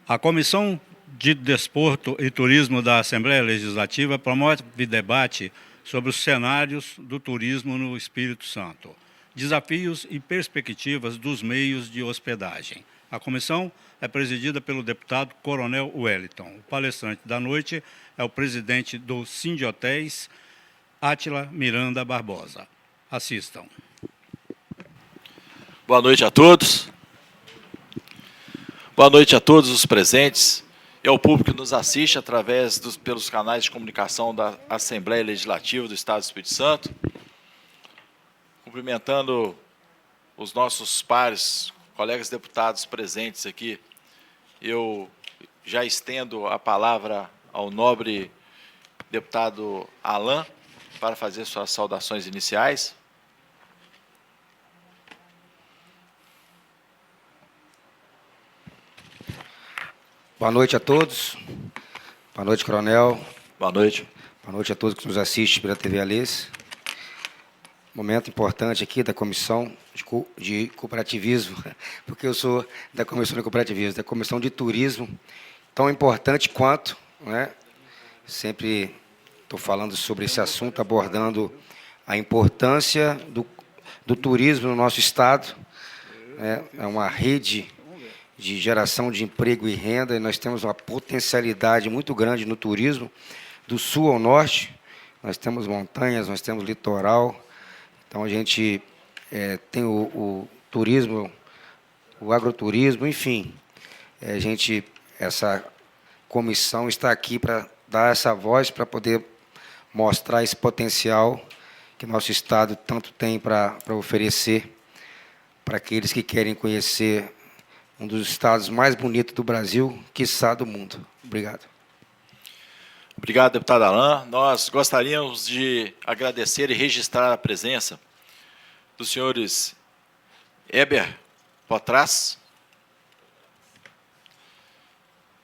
A Comissão de Desporto e Turismo da Assembleia Legislativa promove debate sobre os cenários do turismo no Espírito Santo, desafios e perspectivas dos meios de hospedagem. A comissão é presidida pelo deputado Coronel Wellington. O palestrante da noite é o presidente do Sindhotéis, Átila Miranda Barbosa. Assistam. Boa noite a todos. Boa noite a todos os presentes e ao público que nos assiste através pelos canais de comunicação da Assembleia Legislativa do Estado do Espírito Santo. Cumprimentando os nossos pares, colegas deputados presentes aqui, eu já estendo a palavra ao nobre deputado Alain para fazer suas saudações iniciais. Boa noite a todos. Boa noite, Coronel. Boa noite. Boa noite a todos que nos assistem pela TV Alês. Momento importante aqui da Comissão de Cooperativismo, porque eu sou da Comissão de Cooperativismo, da Comissão de Turismo, tão importante quanto, né? Sempre estou falando sobre esse assunto, abordando a importância do turismo no nosso Estado. É uma rede de geração de emprego e renda, e nós temos uma potencialidade muito grande no turismo, do sul ao norte. Nós temos montanhas, nós temos litoral, então a gente tem o turismo, o agroturismo, enfim. Essa comissão está aqui para dar essa voz, para poder mostrar esse potencial que nosso Estado tanto tem para oferecer para aqueles que querem conhecer um dos estados mais bonitos do Brasil, quiçá do mundo. Obrigado. Obrigado, deputado Alain. Nós gostaríamos de agradecer e registrar a presença dos senhores Heber Potras.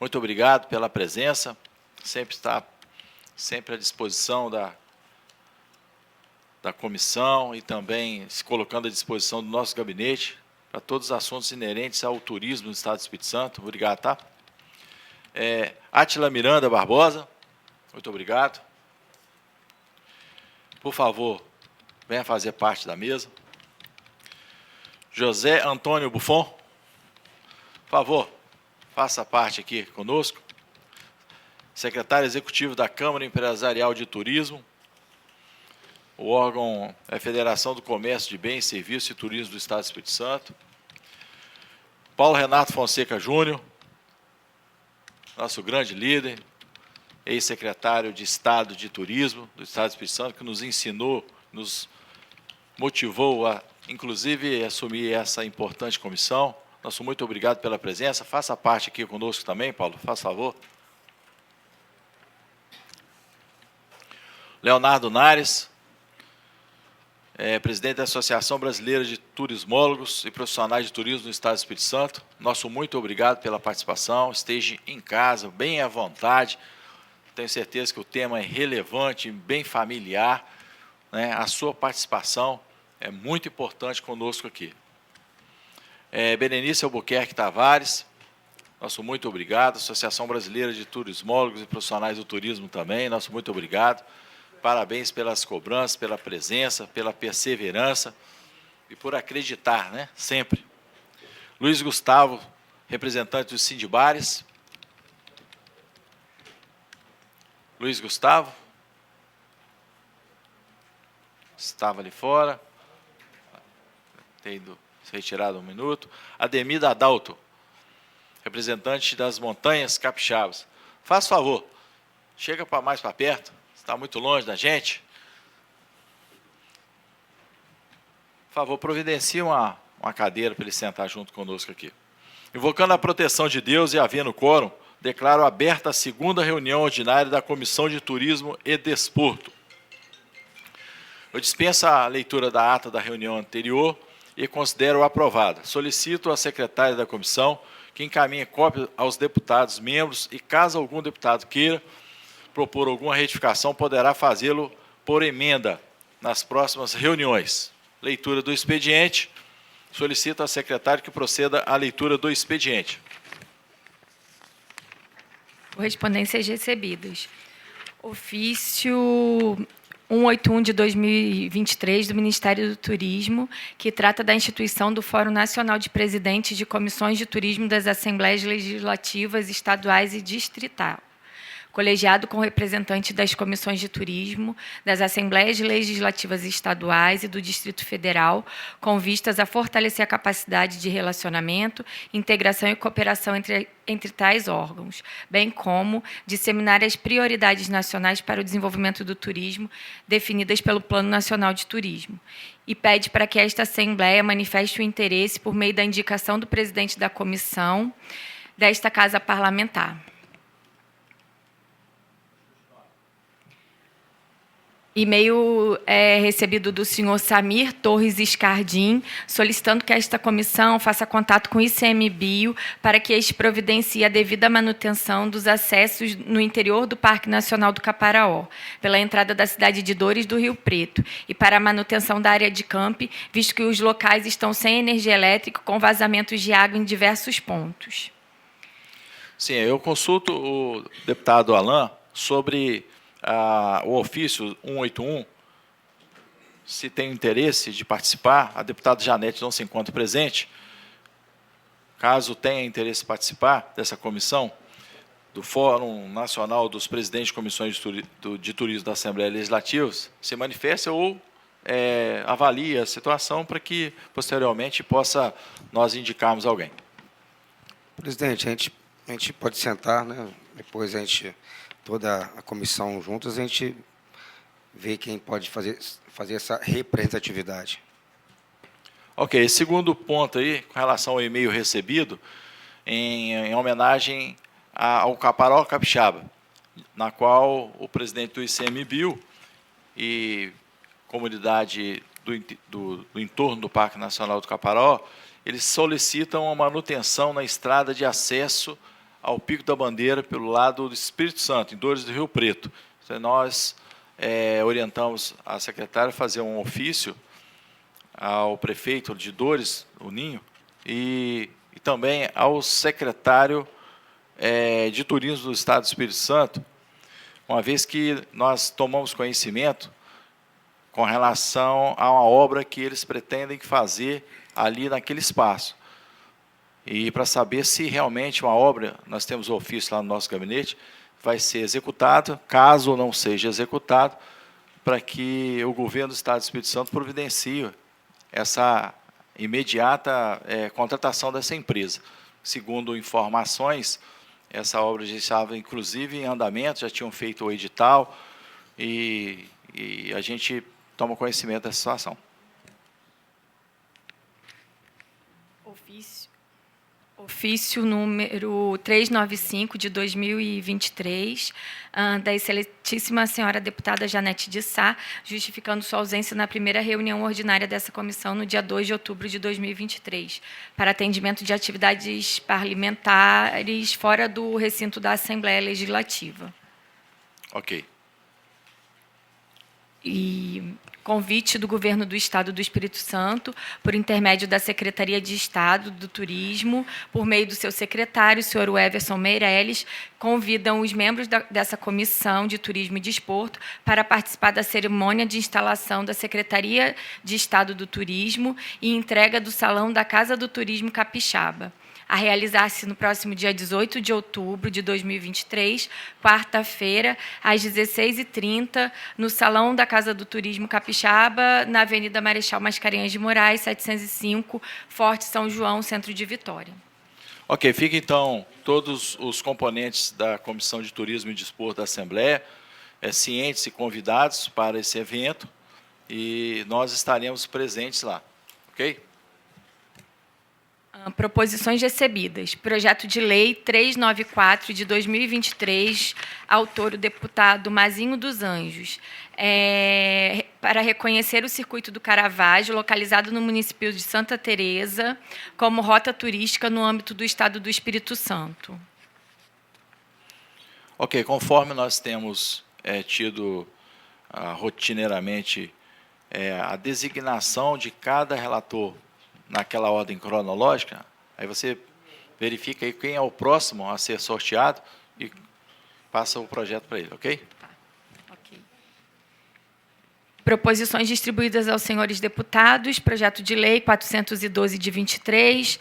Muito obrigado pela presença. Sempre está à disposição da comissão e também se colocando à disposição do nosso gabinete para todos os assuntos inerentes ao turismo no Estado do Espírito Santo. Obrigado, tá? Átila Miranda Barbosa, muito obrigado. Por favor, venha fazer parte da mesa. José Antônio Buffon, por favor, faça parte aqui conosco. Secretário Executivo da Câmara Empresarial de Turismo. O órgão é a Federação do Comércio de Bens, Serviços e Turismo do Estado do Espírito Santo. Paulo Renato Fonseca Júnior, nosso grande líder, ex-secretário de Estado de Turismo do Estado do Espírito Santo, que nos ensinou, nos motivou a, inclusive, assumir essa importante comissão. Nosso muito obrigado pela presença. Faça parte aqui conosco também, Paulo, faça favor. Leonardo Nares, presidente da Associação Brasileira de Turismólogos e Profissionais de Turismo do Estado do Espírito Santo. Nosso muito obrigado pela participação. Esteja em casa, bem à vontade. Tenho certeza que o tema é relevante, bem familiar, né? A sua participação é muito importante conosco aqui. Berenice Albuquerque Tavares, nosso muito obrigado. Associação Brasileira de Turismólogos e Profissionais do Turismo também, nosso muito obrigado. Parabéns pelas cobranças, pela presença, pela perseverança e por acreditar, né? Sempre. Luiz Gustavo, representante do Sindbares. Luiz Gustavo. Estava ali fora. Tem ido se retirado um minuto. Ademir Adalto, representante das Montanhas Capixabas. Faz favor, chega mais para perto. Está muito longe da gente. Por favor, providencie uma cadeira para ele sentar junto conosco aqui. Invocando a proteção de Deus e havendo quórum, declaro aberta a segunda reunião ordinária da Comissão de Turismo e Desporto. Eu dispenso a leitura da ata da reunião anterior e considero aprovada. Solicito à secretária da comissão que encaminhe cópia aos deputados membros e, caso algum deputado queira propor alguma retificação, poderá fazê-lo por emenda nas próximas reuniões. Leitura do expediente. Solicito à secretária que proceda à leitura do expediente. Correspondências recebidas. Ofício 181 de 2023 do Ministério do Turismo, que trata da instituição do Fórum Nacional de Presidentes de Comissões de Turismo das Assembleias Legislativas Estaduais e Distrital, colegiado com representantes das comissões de turismo, das Assembleias Legislativas Estaduais e do Distrito Federal, com vistas a fortalecer a capacidade de relacionamento, integração e cooperação entre tais órgãos, bem como disseminar as prioridades nacionais para o desenvolvimento do turismo definidas pelo Plano Nacional de Turismo. E pede para que esta Assembleia manifeste o interesse por meio da indicação do presidente da comissão desta Casa Parlamentar. E-mail recebido do senhor Samir Torres Escardim, solicitando que esta comissão faça contato com o ICMBio para que este providencie a devida manutenção dos acessos no interior do Parque Nacional do Caparaó, pela entrada da cidade de Dores do Rio Preto, e para a manutenção da área de camp, visto que os locais estão sem energia elétrica, com vazamentos de água em diversos pontos. Sim, eu consulto o deputado Alain sobre o ofício 181, se tem interesse de participar. A deputada Janete não se encontra presente. Caso tenha interesse de participar dessa comissão, do Fórum Nacional dos Presidentes de Comissões de Turismo da Assembleia Legislativa, se manifeste ou avalie a situação para que, posteriormente, nós indicarmos alguém. Presidente, a gente pode sentar, né? Depois toda a comissão juntas, a gente vê quem pode fazer essa representatividade. Ok, segundo ponto aí, com relação ao e-mail recebido, em homenagem ao Caparaó Capixaba, na qual o presidente do ICMBio e comunidade do entorno do Parque Nacional do Caparaó, eles solicitam uma manutenção na estrada de acesso ao Pico da Bandeira pelo lado do Espírito Santo, em Dores do Rio Preto. Então, nós orientamos a secretária a fazer um ofício ao prefeito de Dores, o Ninho, e também ao secretário de Turismo do Estado do Espírito Santo, uma vez que nós tomamos conhecimento com relação a uma obra que eles pretendem fazer ali naquele espaço. E para saber se realmente uma obra, nós temos o ofício lá no nosso gabinete, vai ser executado, caso não seja executado, para que o governo do Estado do Espírito Santo providencie essa imediata contratação dessa empresa. Segundo informações, essa obra já estava, inclusive, em andamento, já tinham feito o edital, e a gente toma conhecimento dessa situação. Ofício número 395 de 2023, da excelentíssima senhora deputada Janete de Sá, justificando sua ausência na primeira reunião ordinária dessa comissão no dia 2 de outubro de 2023, para atendimento de atividades parlamentares fora do recinto da Assembleia Legislativa. Ok. E convite do Governo do Estado do Espírito Santo, por intermédio da Secretaria de Estado do Turismo, por meio do seu secretário, o senhor Everson Meirelles, convidam os membros dessa Comissão de Turismo e Desporto para participar da cerimônia de instalação da Secretaria de Estado do Turismo e entrega do Salão da Casa do Turismo Capixaba, a realizar-se no próximo dia 18 de outubro de 2023, quarta-feira, às 16h30, no Salão da Casa do Turismo Capixaba, na Avenida Marechal Mascarenhas de Moraes, 705, Forte São João, centro de Vitória. Ok, fica então todos os componentes da Comissão de Turismo e Desporto da Assembleia cientes e convidados para esse evento, e nós estaremos presentes lá, ok? Proposições recebidas. Projeto de Lei 394, de 2023, autor o deputado Mazinho dos Anjos, para reconhecer o Circuito do Caravaggio, localizado no município de Santa Teresa, como rota turística no âmbito do Estado do Espírito Santo. Ok, conforme nós temos tido rotineiramente a designação de cada relator naquela ordem cronológica, aí você verifica aí quem é o próximo a ser sorteado, e passa o projeto para ele, ok? Ok. Proposições distribuídas aos senhores deputados. Projeto de lei 412 de 23.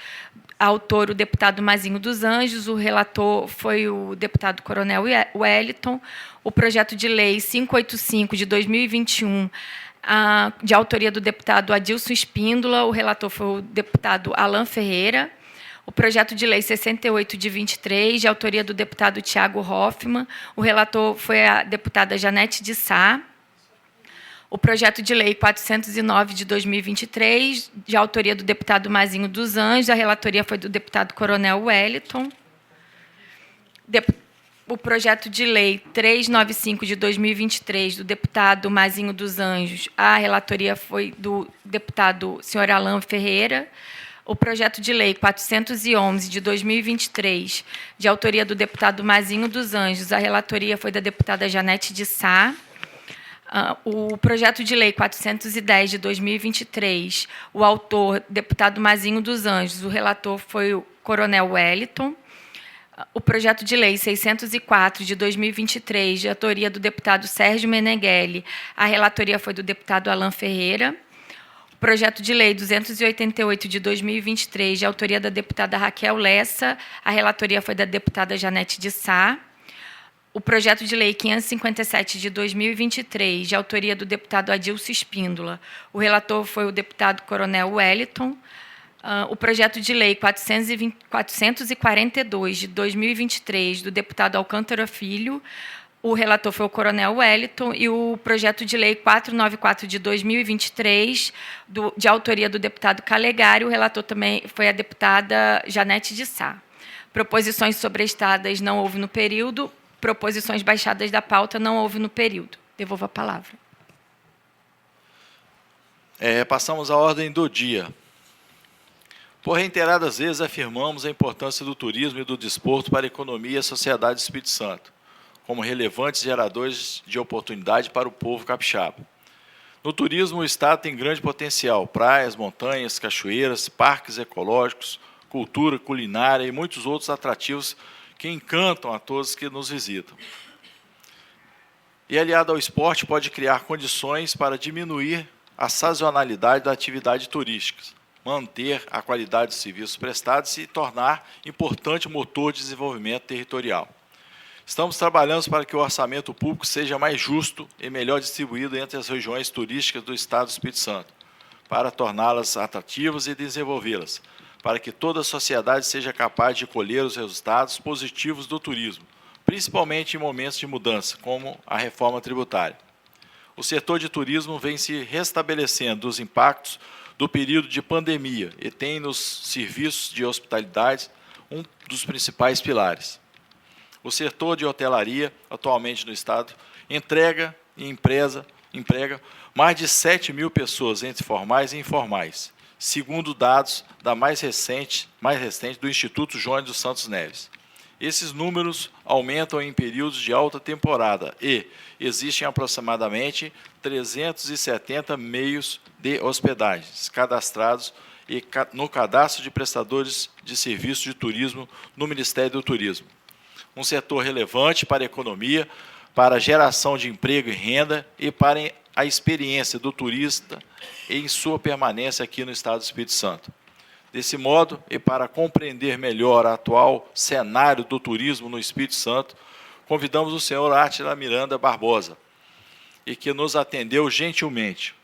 Autor, o deputado Mazinho dos Anjos. O relator foi o deputado Coronel Wellington. O projeto de lei 585 de 2021, de autoria do deputado Adilson Espíndola. O relator foi o deputado Alan Ferreira. O projeto de lei 68 de 23, de autoria do deputado Tiago Hoffmann. O relator foi a deputada Janete de Sá. O projeto de lei 409 de 2023, de autoria do deputado Mazinho dos Anjos. A relatoria foi do deputado Coronel Wellington. O projeto de lei 395 de 2023, do deputado Mazinho dos Anjos. A relatoria foi do deputado senhor Alan Ferreira. O projeto de lei 411 de 2023, de autoria do deputado Mazinho dos Anjos. A relatoria foi da deputada Janete de Sá. O projeto de lei 410 de 2023, o autor, deputado Mazinho dos Anjos. O relator foi o Coronel Wellington. O projeto de lei 604 de 2023, de autoria do deputado Sérgio Meneghelli. A relatoria foi do deputado Alan Ferreira. O projeto de lei 288 de 2023, de autoria da deputada Raquel Lessa. A relatoria foi da deputada Janete de Sá. O projeto de lei 557 de 2023, de autoria do deputado Adilson Espíndola. O relator foi o deputado Coronel Wellington. O projeto de lei 442 de 2023, do deputado Alcântara Filho. O relator foi o Coronel Wellington. E o projeto de lei 494 de 2023, de autoria do deputado Calegari. O relator também foi a deputada Janete de Sá. Proposições sobrestadas não houve no período. Proposições baixadas da pauta não houve no período. Devolvo a palavra. Passamos à ordem do dia. Por reiteradas vezes afirmamos a importância do turismo e do desporto para a economia e a sociedade do Espírito Santo, como relevantes geradores de oportunidade para o povo capixaba. No turismo, o Estado tem grande potencial: praias, montanhas, cachoeiras, parques ecológicos, cultura, culinária e muitos outros atrativos que encantam a todos que nos visitam. E, aliado ao esporte, pode criar condições para diminuir a sazonalidade da atividade turística, manter a qualidade dos serviços prestados e tornar importante motor de desenvolvimento territorial. Estamos trabalhando para que o orçamento público seja mais justo e melhor distribuído entre as regiões turísticas do Estado do Espírito Santo, para torná-las atrativas e desenvolvê-las, para que toda a sociedade seja capaz de colher os resultados positivos do turismo, principalmente em momentos de mudança, como a reforma tributária. O setor de turismo vem se restabelecendo dos impactos do período de pandemia e tem nos serviços de hospitalidade um dos principais pilares. O setor de hotelaria, atualmente no Estado, emprega mais de 7 mil pessoas, entre formais e informais, segundo dados da mais recente do Instituto Jones dos Santos Neves. Esses números aumentam em períodos de alta temporada e existem aproximadamente 370 meios de hospedagens cadastrados no cadastro de prestadores de serviços de turismo no Ministério do Turismo. Um setor relevante para a economia, para a geração de emprego e renda e para a experiência do turista em sua permanência aqui no Estado do Espírito Santo. Desse modo, e para compreender melhor o atual cenário do turismo no Espírito Santo, convidamos o senhor Átila Miranda Barbosa, e que nos atendeu gentilmente.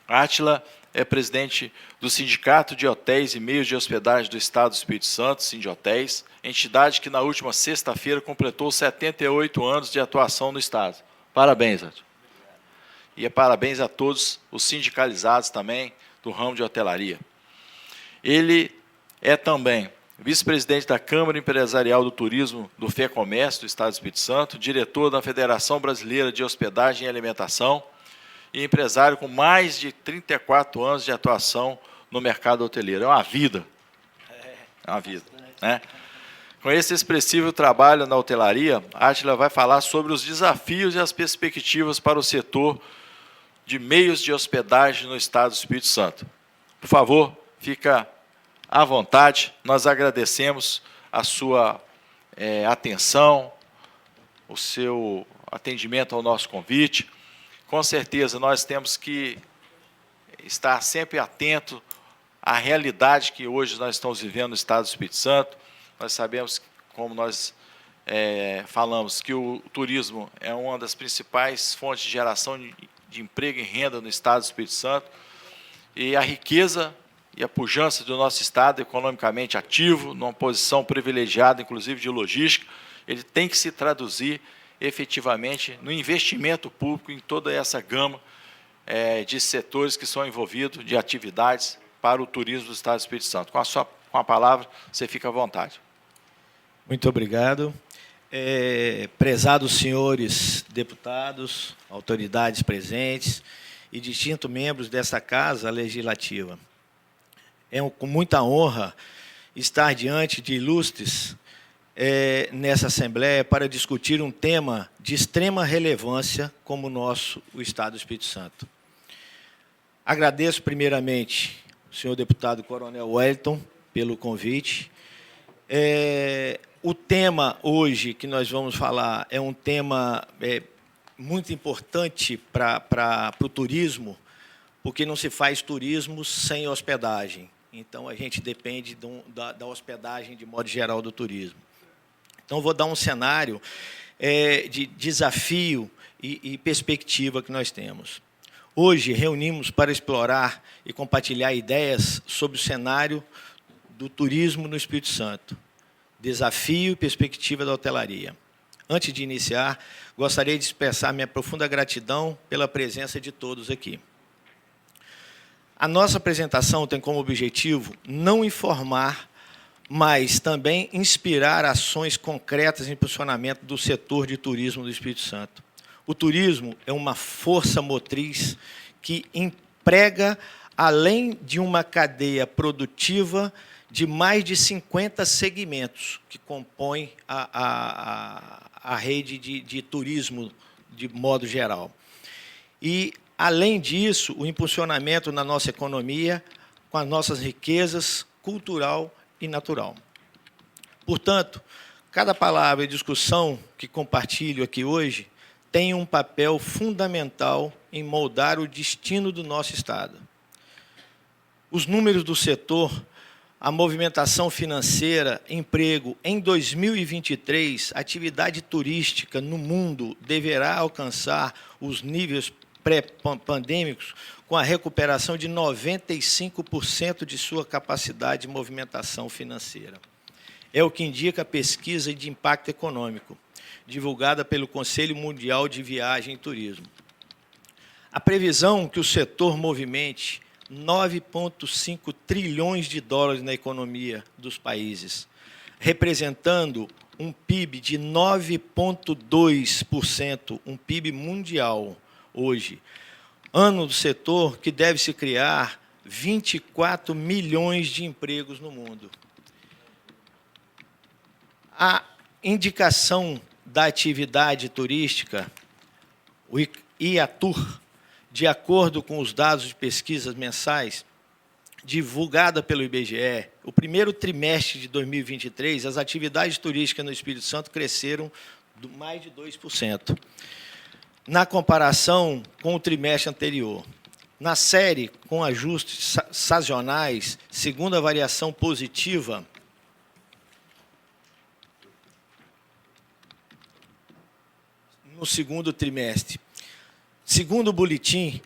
Átila é presidente do Sindicato de Hotéis e Meios de Hospedagem do Estado do Espírito Santo, Sindhotéis, entidade que na última sexta-feira completou 78 anos de atuação no Estado. Parabéns, Átila. E parabéns a todos os sindicalizados também do ramo de hotelaria. Ele é também vice-presidente da Câmara Empresarial do Turismo do FEComércio do Estado do Espírito Santo, diretor da Federação Brasileira de Hospedagem e Alimentação e empresário com mais de 34 anos de atuação no mercado hoteleiro. É uma vida. É uma vida. Né? Com esse expressivo trabalho na hotelaria, Átila vai falar sobre os desafios e as perspectivas para o setor de meios de hospedagem no Estado do Espírito Santo. Por favor, fica à vontade. Nós agradecemos a sua atenção, o seu atendimento ao nosso convite. Com certeza, nós temos que estar sempre atento à realidade que hoje nós estamos vivendo no Estado do Espírito Santo. Nós sabemos, como nós falamos, que o turismo é uma das principais fontes de geração de emprego e renda no Estado do Espírito Santo, e a riqueza e a pujança do nosso Estado, economicamente ativo, numa posição privilegiada, inclusive de logística, ele tem que se traduzir efetivamente no investimento público em toda essa gama de setores que são envolvidos, de atividades para o turismo do Estado do Espírito Santo. Com a palavra, você fica à vontade. Muito obrigado. Prezados senhores deputados, autoridades presentes e distintos membros dessa Casa Legislativa. Com muita honra estar diante de ilustres nessa Assembleia para discutir um tema de extrema relevância como o Estado do Espírito Santo. Agradeço primeiramente o senhor deputado Coronel Wellington pelo convite. O tema hoje que nós vamos falar é um tema muito importante para o turismo, porque não se faz turismo sem hospedagem. Então, a gente depende da hospedagem, de modo geral, do turismo. Então, vou dar um cenário de desafio e perspectiva que nós temos. Hoje, reunimos para explorar e compartilhar ideias sobre o cenário do turismo no Espírito Santo. Desafio e perspectiva da hotelaria. Antes de iniciar, gostaria de expressar minha profunda gratidão pela presença de todos aqui. A nossa apresentação tem como objetivo não informar, mas também inspirar ações concretas em impulsionamento do setor de turismo do Espírito Santo. O turismo é uma força motriz que emprega, além de uma cadeia produtiva, de mais de 50 segmentos que compõem a rede de turismo de modo geral. E, além disso, o impulsionamento na nossa economia com as nossas riquezas cultural e natural. Portanto, cada palavra e discussão que compartilho aqui hoje tem um papel fundamental em moldar o destino do nosso Estado. Os números do setor, a movimentação financeira, emprego, em 2023, a atividade turística no mundo deverá alcançar os níveis pré-pandêmicos com a recuperação de 95% de sua capacidade de movimentação financeira. É o que indica a pesquisa de impacto econômico, divulgada pelo Conselho Mundial de Viagem e Turismo. A previsão que o setor movimente 9,5 trilhões de dólares na economia dos países, representando um PIB de 9,2%, um PIB mundial hoje. Ano do setor que deve se criar 24 milhões de empregos no mundo. A indicação da atividade turística, o IATUR, de acordo com os dados de pesquisas mensais, divulgada pelo IBGE, o primeiro trimestre de 2023, as atividades turísticas no Espírito Santo cresceram mais de 2%, na comparação com o trimestre anterior. Na série, com ajustes sazonais, segundo a variação positiva, no segundo trimestre. Segundo o boletim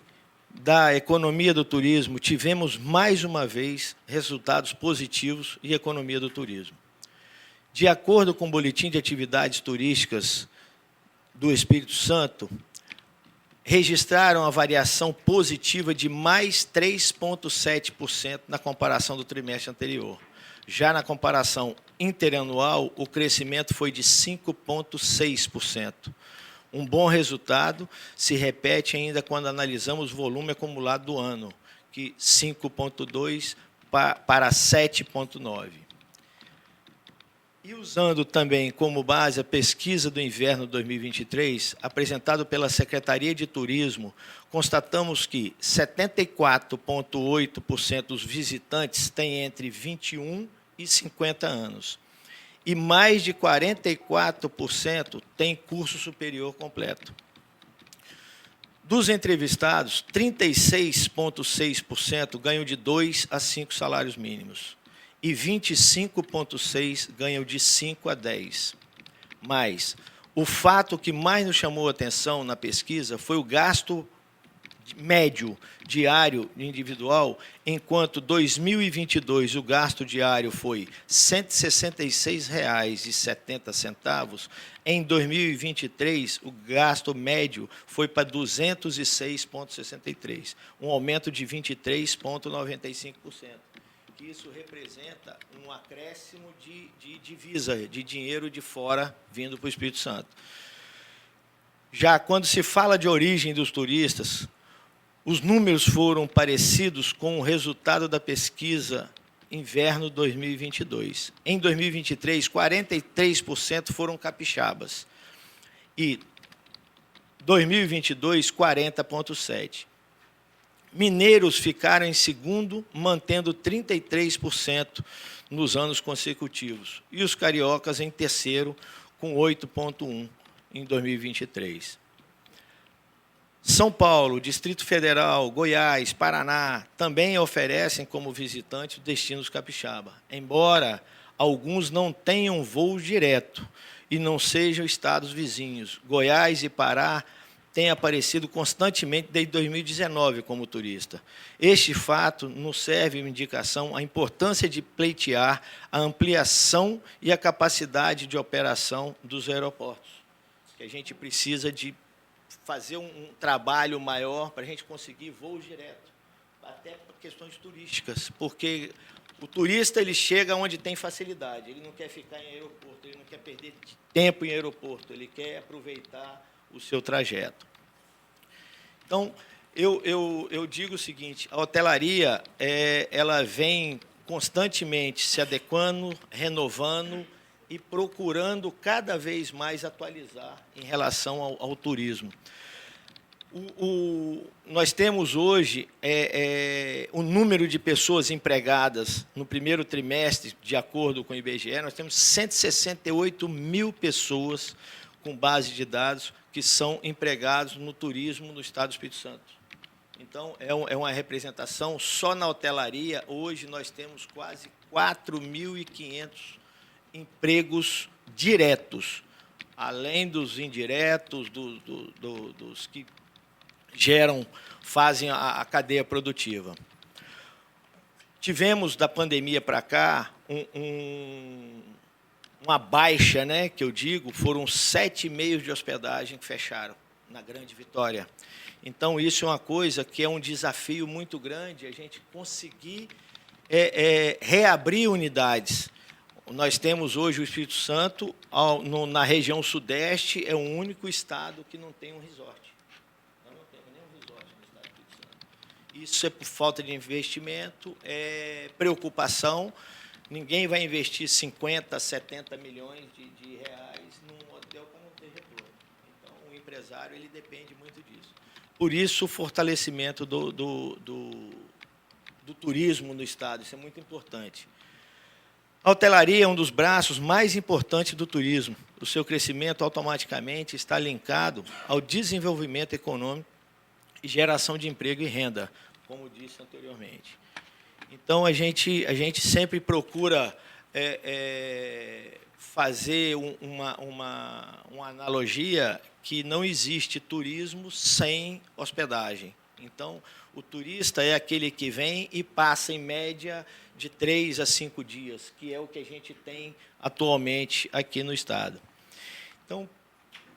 da economia do turismo, tivemos mais uma vez resultados positivos em economia do turismo. De acordo com o boletim de atividades turísticas do Espírito Santo, registraram a variação positiva de mais 3,7% na comparação do trimestre anterior. Já na comparação interanual, o crescimento foi de 5,6%. Um bom resultado se repete ainda quando analisamos o volume acumulado do ano, que 5,2 para 7,9. E usando também como base a pesquisa do inverno 2023, apresentada pela Secretaria de Turismo, constatamos que 74,8% dos visitantes têm entre 21 e 50 anos. e mais de 44% têm curso superior completo. Dos entrevistados, 36,6% ganham de 2 a 5 salários mínimos e 25,6% ganham de 5 a 10. Mas o fato que mais nos chamou a atenção na pesquisa foi o gasto médio diário individual, enquanto 2022 o gasto diário foi R$ 166,70, em 2023 o gasto médio foi para 206,63, um aumento de 23,95%. Isso representa um acréscimo de divisa, de dinheiro de fora vindo para o Espírito Santo. Já quando se fala de origem dos turistas, os números foram parecidos com o resultado da pesquisa Inverno 2022. Em 2023, 43% foram capixabas e 2022, 40,7%. Mineiros ficaram em segundo, mantendo 33% nos anos consecutivos, e os cariocas em terceiro, com 8,1% em 2023. São Paulo, Distrito Federal, Goiás, Paraná também oferecem como visitantes destinos capixaba, embora alguns não tenham voo direto e não sejam estados vizinhos. Goiás e Pará têm aparecido constantemente desde 2019 como turista. Este fato nos serve de indicação a importância de pleitear a ampliação e a capacidade de operação dos aeroportos, que a gente precisa de fazer um trabalho maior para a gente conseguir voos diretos, até por questões turísticas, porque o turista ele chega onde tem facilidade, ele não quer ficar em aeroporto, ele não quer perder tempo em aeroporto, ele quer aproveitar o seu trajeto. Então, eu digo o seguinte, a hotelaria ela vem constantemente se adequando, renovando e procurando cada vez mais atualizar em relação ao turismo. Nós temos hoje o número de pessoas empregadas no primeiro trimestre, de acordo com o IBGE, nós temos 168 mil pessoas com base de dados que são empregados no turismo no Estado do Espírito Santo. Então, é uma representação. Só na hotelaria, hoje, nós temos quase 4.500 empregos diretos, além dos indiretos, dos que fazem a cadeia produtiva. Tivemos, da pandemia para cá, uma baixa, né, que eu digo, foram 7 meios de hospedagem que fecharam na Grande Vitória. Então, isso é uma coisa que é um desafio muito grande, a gente conseguir reabrir unidades. Nós temos hoje o Espírito Santo, na região sudeste, é o único estado que não tem um resort. Nós não temos nenhum resort no estado do Espírito Santo. Isso é por falta de investimento, é preocupação. Ninguém vai investir 50, 70 milhões de reais num hotel para não ter retorno. Então, o empresário ele depende muito disso. Por isso, o fortalecimento do turismo no estado, isso é muito importante. A hotelaria é um dos braços mais importantes do turismo. O seu crescimento automaticamente está linkado ao desenvolvimento econômico e geração de emprego e renda, como disse anteriormente. Então, a gente sempre procura fazer uma analogia que não existe turismo sem hospedagem. Então, o turista é aquele que vem e passa, em média, de 3 a 5 dias, que é o que a gente tem atualmente aqui no estado. Então,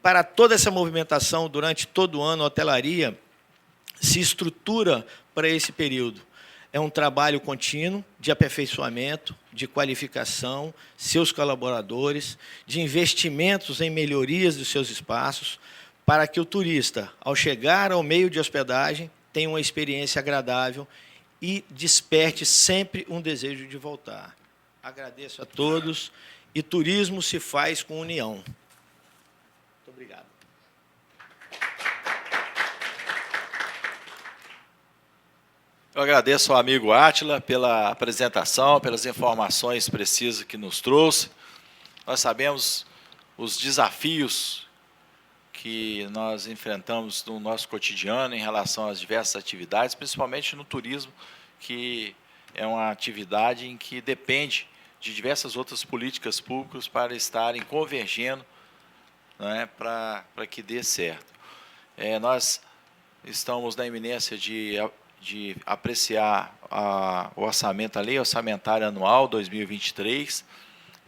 para toda essa movimentação, durante todo o ano, a hotelaria se estrutura para esse período. É um trabalho contínuo de aperfeiçoamento, de qualificação, seus colaboradores, de investimentos em melhorias dos seus espaços, para que o turista, ao chegar ao meio de hospedagem, tenha uma experiência agradável e desperte sempre um desejo de voltar. Agradeço a todos, e turismo se faz com união. Muito obrigado. Eu agradeço ao amigo Átila pela apresentação, pelas informações precisas que nos trouxe. Nós sabemos os desafios que nós enfrentamos no nosso cotidiano em relação às diversas atividades, principalmente no turismo, que é uma atividade em que depende de diversas outras políticas públicas para estarem convergendo, né, para que dê certo. Nós estamos na iminência de apreciar o orçamento, a lei orçamentária anual 2023,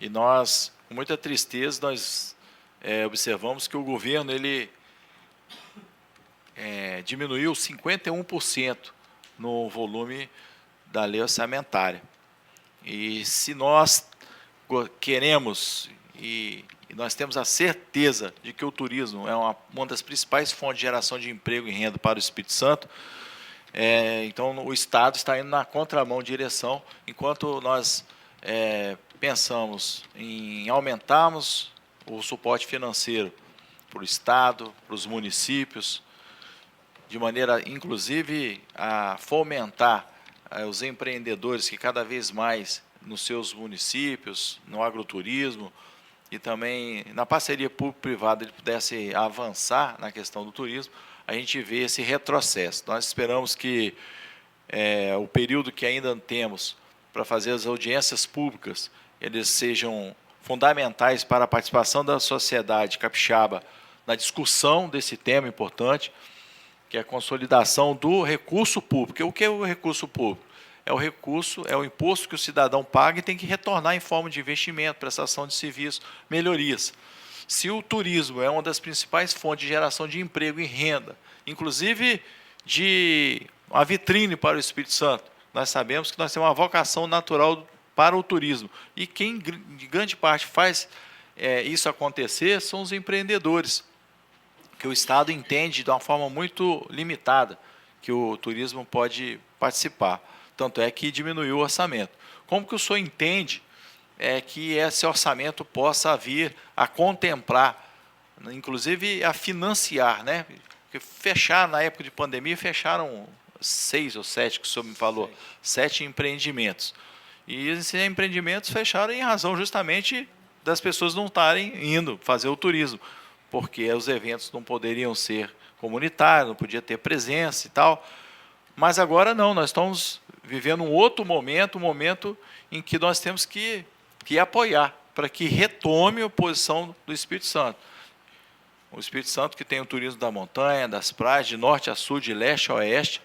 e nós, com muita tristeza, nós observamos que o governo diminuiu 51% no volume da lei orçamentária. E se nós queremos, e nós temos a certeza de que o turismo é uma das principais fontes de geração de emprego e renda para o Espírito Santo, então o Estado está indo na contramão direção, enquanto nós pensamos em aumentarmos o suporte financeiro para o Estado, para os municípios, de maneira, inclusive, a fomentar os empreendedores que cada vez mais nos seus municípios, no agroturismo e também na parceria público-privada ele pudesse avançar na questão do turismo, a gente vê esse retrocesso. Nós esperamos que o período que ainda temos para fazer as audiências públicas, eles sejam fundamentais para a participação da sociedade capixaba na discussão desse tema importante, que é a consolidação do recurso público. O que é o recurso público? É o imposto que o cidadão paga e tem que retornar em forma de investimento, prestação de serviço, melhorias. Se o turismo é uma das principais fontes de geração de emprego e renda, inclusive de uma vitrine para o Espírito Santo, nós sabemos que nós temos uma vocação natural para o turismo. E quem, de grande parte, faz isso acontecer são os empreendedores, que o Estado entende de uma forma muito limitada que o turismo pode participar. Tanto é que diminuiu o orçamento. Como que o senhor entende que esse orçamento possa vir a contemplar, inclusive a financiar, né? Porque fechar, na época de pandemia, fecharam 6 ou 7, que o senhor me falou, 7 empreendimentos. E esses empreendimentos fecharam em razão justamente das pessoas não estarem indo fazer o turismo, porque os eventos não poderiam ser comunitários, não podia ter presença e tal. Mas agora não, nós estamos vivendo um outro momento, um momento em que nós temos que apoiar, para que retome a posição do Espírito Santo. O Espírito Santo, que tem o turismo da montanha, das praias, de norte a sul, de leste a oeste,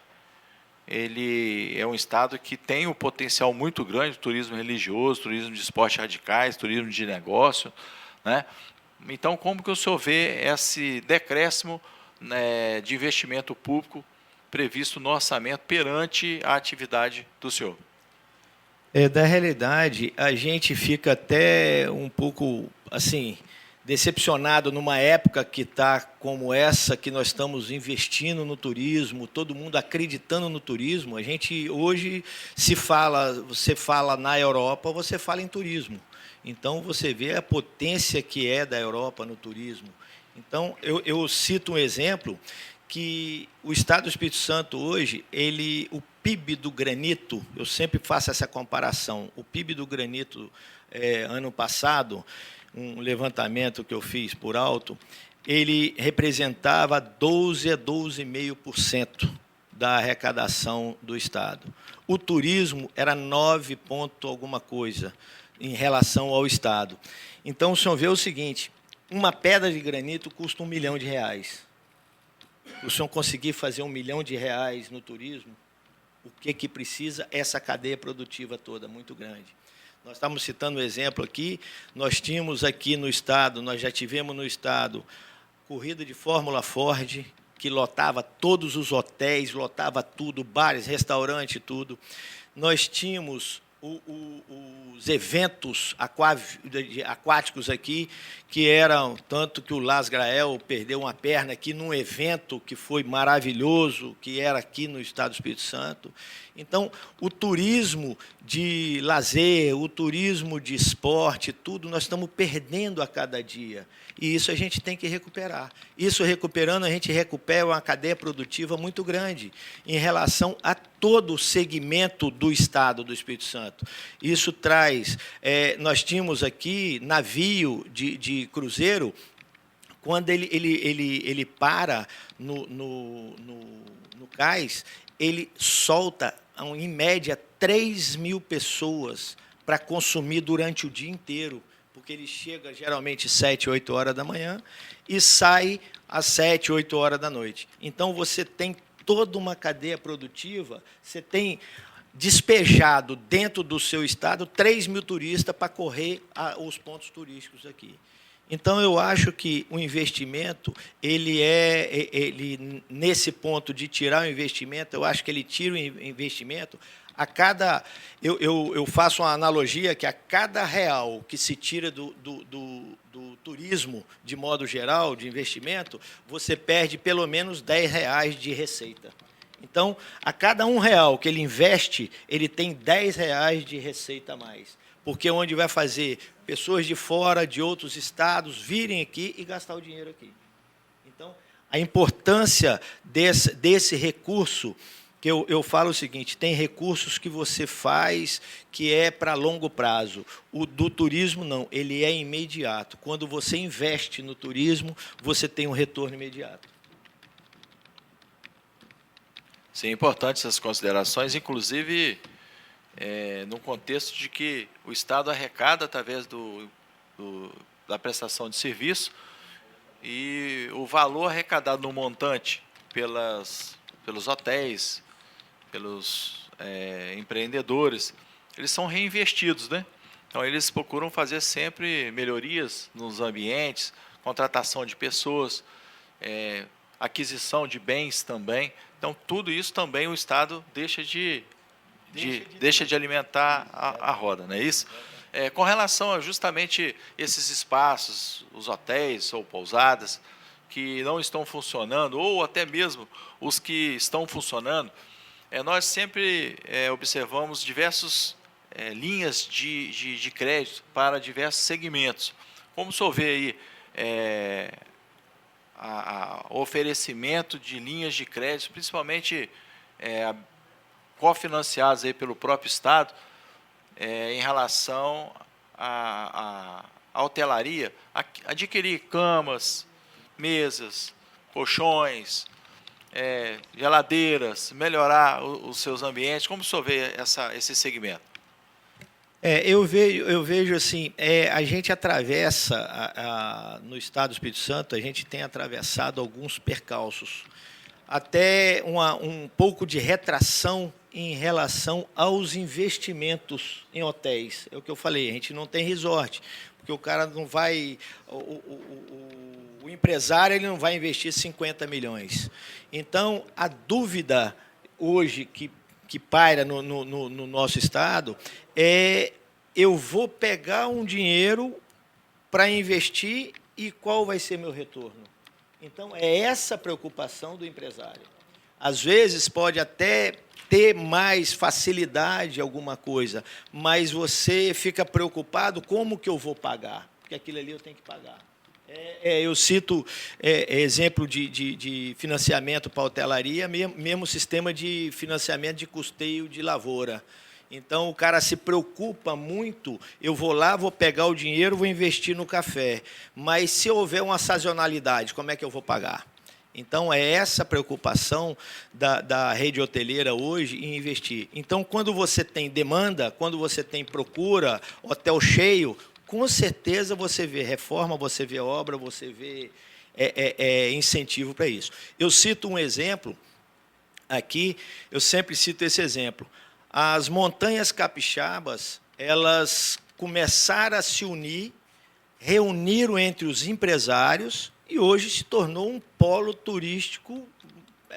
ele é um estado que tem um potencial muito grande, turismo religioso, turismo de esportes radicais, turismo de negócio, né? Então, como que o senhor vê esse decréscimo, né, de investimento público previsto no orçamento perante a atividade do senhor? Da realidade, a gente fica até um pouco assim decepcionado numa época que está como essa, que nós estamos investindo no turismo, todo mundo acreditando no turismo. A gente hoje você fala na Europa, você fala em turismo. Então você vê a potência que é da Europa no turismo. Então eu cito um exemplo que o Estado do Espírito Santo hoje, o PIB do granito, eu sempre faço essa comparação, o PIB do granito ano passado, um levantamento que eu fiz por alto, ele representava 12 a 12,5% da arrecadação do Estado. O turismo era 9 ponto alguma coisa em relação ao Estado. Então, o senhor vê o seguinte, uma pedra de granito custa R$1 milhão. O senhor conseguir fazer R$1 milhão no turismo, o que precisa? Essa cadeia produtiva toda, muito grande. Nós estamos citando um exemplo aqui, nós tínhamos aqui no Estado, nós já tivemos no Estado, corrida de Fórmula Ford, que lotava todos os hotéis, lotava tudo, bares, restaurantes, tudo. Nós tínhamos os eventos aquáticos aqui, que eram tanto que o Las Grael perdeu uma perna aqui num evento que foi maravilhoso, que era aqui no Estado do Espírito Santo. Então, o turismo de lazer, o turismo de esporte, tudo, nós estamos perdendo a cada dia. E isso a gente tem que recuperar. Isso recuperando, a gente recupera uma cadeia produtiva muito grande em relação a todo o segmento do Estado do Espírito Santo. Isso traz... nós tínhamos aqui navio de cruzeiro, quando ele para no cais, ele solta, em média, 3.000 pessoas para consumir durante o dia inteiro, porque ele chega geralmente às 7, 8 horas da manhã e sai às 7, 8 horas da noite. Então, você tem toda uma cadeia produtiva, você tem despejado dentro do seu estado 3.000 turistas para correr os pontos turísticos aqui. Então, eu acho que o investimento, ele nesse ponto de tirar o investimento, eu acho que ele tira o investimento a cada... Eu faço uma analogia que a cada real que se tira do turismo, de modo geral, de investimento, você perde pelo menos R$10 de receita. Então, a cada R$1 que ele investe, ele tem R$10 de receita a mais. Porque onde vai fazer pessoas de fora, de outros estados, virem aqui e gastar o dinheiro aqui. Então, a importância desse recurso, que eu falo o seguinte, tem recursos que você faz que é para longo prazo. O do turismo, não, ele é imediato. Quando você investe no turismo, você tem um retorno imediato. Sim, importantes essas considerações, inclusive... no contexto de que o Estado arrecada através da prestação de serviço e o valor arrecadado no montante pelos hotéis, pelos empreendedores, eles são reinvestidos, né? Então, eles procuram fazer sempre melhorias nos ambientes, contratação de pessoas, aquisição de bens também. Então, tudo isso também o Estado deixa de alimentar a roda, não é isso? Com relação a justamente esses espaços, os hotéis ou pousadas, que não estão funcionando, ou até mesmo os que estão funcionando, nós sempre observamos diversas linhas de crédito para diversos segmentos. Como o senhor vê aí o oferecimento de linhas de crédito, principalmente cofinanciados aí pelo próprio Estado, em relação à hotelaria, adquirir camas, mesas, colchões, geladeiras, melhorar os seus ambientes. Como o senhor vê esse segmento? Eu vejo assim, a gente atravessa, no Estado do Espírito Santo, a gente tem atravessado alguns percalços, até um pouco de retração em relação aos investimentos em hotéis. É o que eu falei, a gente não tem resort, porque o cara não vai... O empresário ele não vai investir 50 milhões. Então, a dúvida hoje que paira no nosso Estado eu vou pegar um dinheiro para investir e qual vai ser meu retorno? Então, é essa a preocupação do empresário. Às vezes, pode até ter mais facilidade alguma coisa, mas você fica preocupado como que eu vou pagar, porque aquilo ali eu tenho que pagar. Eu cito exemplo de financiamento para hotelaria, mesmo sistema de financiamento de custeio de lavoura. Então, o cara se preocupa muito, eu vou lá, vou pegar o dinheiro, vou investir no café, mas se houver uma sazonalidade, como é que eu vou pagar? Então, é essa a preocupação da rede hoteleira hoje em investir. Então, quando você tem demanda, quando você tem procura, hotel cheio, com certeza você vê reforma, você vê obra, você vê incentivo para isso. Eu cito um exemplo aqui, eu sempre cito esse exemplo. As montanhas capixabas, elas começaram a se unir, reuniram entre os empresários e hoje se tornou um polo turístico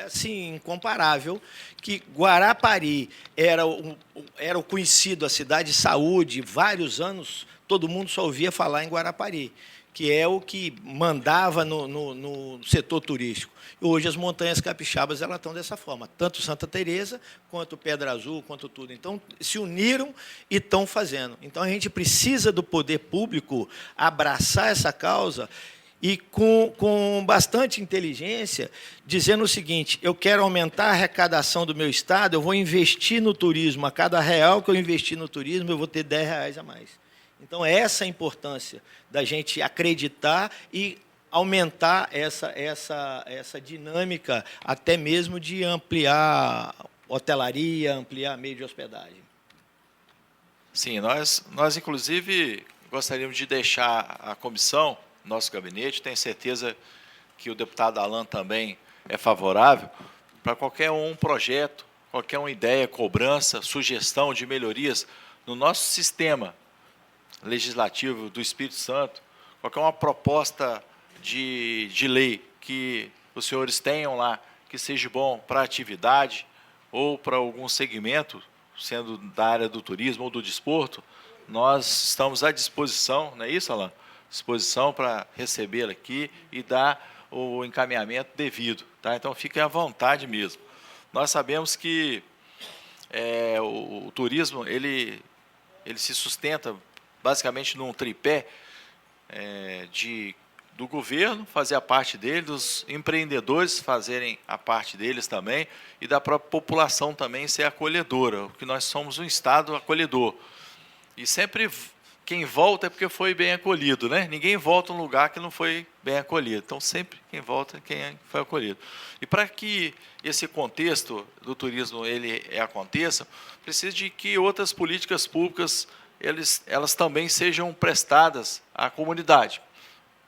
assim, incomparável, que Guarapari era o conhecido, a cidade de saúde, vários anos, todo mundo só ouvia falar em Guarapari, que é o que mandava no setor turístico. E hoje as montanhas capixabas elas estão dessa forma, tanto Santa Teresa, quanto Pedra Azul, quanto tudo. Então, se uniram e estão fazendo. Então, a gente precisa do poder público abraçar essa causa e, com bastante inteligência, dizendo o seguinte: eu quero aumentar a arrecadação do meu estado, eu vou investir no turismo, a cada real que eu investir no turismo, eu vou ter R$10 a mais. Então, essa é a importância da gente acreditar e aumentar essa dinâmica, até mesmo de ampliar hotelaria, ampliar meio de hospedagem. Sim, nós inclusive gostaríamos de deixar a comissão, nosso gabinete, tenho certeza que o deputado Alan também é favorável, para qualquer um projeto, qualquer uma ideia, cobrança, sugestão de melhorias no nosso sistema legislativo do Espírito Santo, qualquer uma proposta de lei que os senhores tenham lá, que seja bom para a atividade ou para algum segmento, sendo da área do turismo ou do desporto, nós estamos à disposição, não é isso, Alan? Disposição para recebê-lo aqui e dar o encaminhamento devido. Tá? Então, fiquem à vontade mesmo. Nós sabemos que o turismo ele se sustenta basicamente num tripé do governo fazer a parte dele, dos empreendedores fazerem a parte deles também e da própria população também ser acolhedora, porque nós somos um estado acolhedor. E sempre quem volta é porque foi bem acolhido, né? Ninguém volta a um lugar que não foi bem acolhido. Então, sempre quem volta é quem foi acolhido. E para que esse contexto do turismo aconteça, precisa de que outras políticas públicas elas também sejam prestadas à comunidade.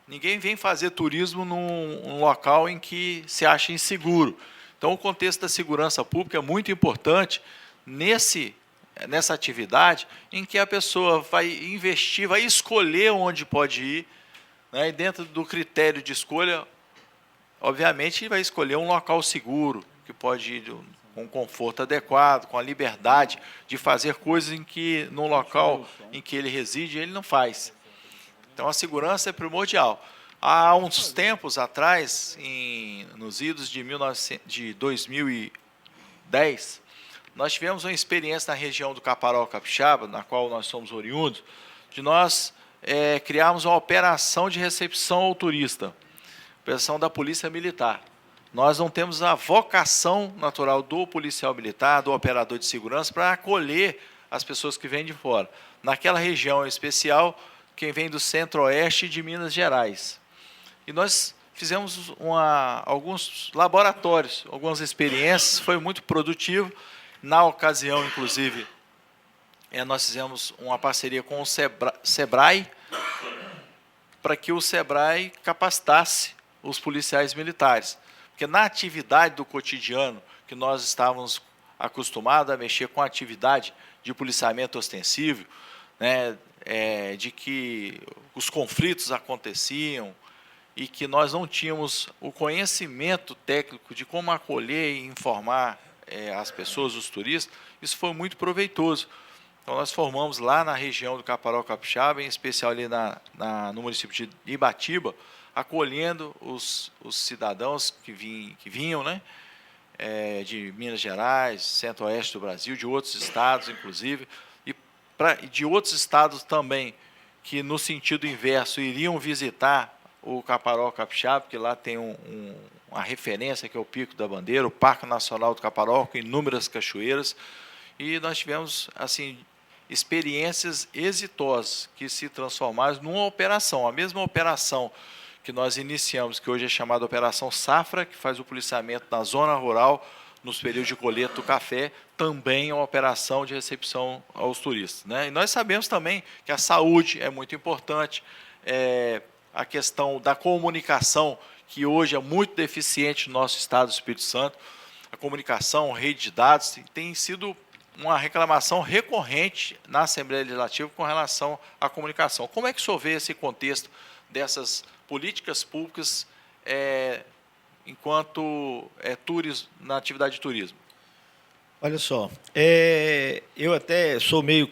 Ninguém vem fazer turismo num local em que se acha inseguro. Então, o contexto da segurança pública é muito importante nessa atividade em que a pessoa vai investir, vai escolher onde pode ir, né, e dentro do critério de escolha, obviamente, vai escolher um local seguro, que pode ir com conforto adequado, com a liberdade de fazer coisas no local em que ele reside, ele não faz. Então, a segurança é primordial. Há uns tempos atrás, nos idos de 2010, nós tivemos uma experiência na região do Caparaó Capixaba, na qual nós somos oriundos, de nós criarmos uma operação de recepção ao turista, operação da Polícia Militar. Nós não temos a vocação natural do policial militar, do operador de segurança, para acolher as pessoas que vêm de fora. Naquela região em especial, quem vem do centro-oeste de Minas Gerais. E nós fizemos alguns laboratórios, algumas experiências, foi muito produtivo. Na ocasião, inclusive, nós fizemos uma parceria com o SEBRAE, para que o SEBRAE capacitasse os policiais militares. Porque na atividade do cotidiano, que nós estávamos acostumados a mexer com a atividade de policiamento ostensivo, né, de que os conflitos aconteciam e que nós não tínhamos o conhecimento técnico de como acolher e informar as pessoas, os turistas, isso foi muito proveitoso. Então, nós formamos lá na região do Caparaó Capixaba, em especial ali no município de Ibatiba, acolhendo os cidadãos que vinham, né, de Minas Gerais, centro-oeste do Brasil, de outros estados, inclusive, e de outros estados também, que no sentido inverso iriam visitar o Caparaó Capixaba, porque lá tem uma referência que é o Pico da Bandeira, o Parque Nacional do Caparaó, com inúmeras cachoeiras, e nós tivemos assim experiências exitosas que se transformaram numa operação, a mesma operação que nós iniciamos, que hoje é chamada Operação Safra, que faz o policiamento na zona rural, nos períodos de colheita do café, também é uma operação de recepção aos turistas, né? E nós sabemos também que a saúde é muito importante, a questão da comunicação, que hoje é muito deficiente no nosso estado do Espírito Santo, a comunicação, rede de dados, tem sido uma reclamação recorrente na Assembleia Legislativa com relação à comunicação. Como é que o senhor vê esse contexto dessas políticas públicas enquanto turismo, na atividade de turismo? Olha só, eu até sou meio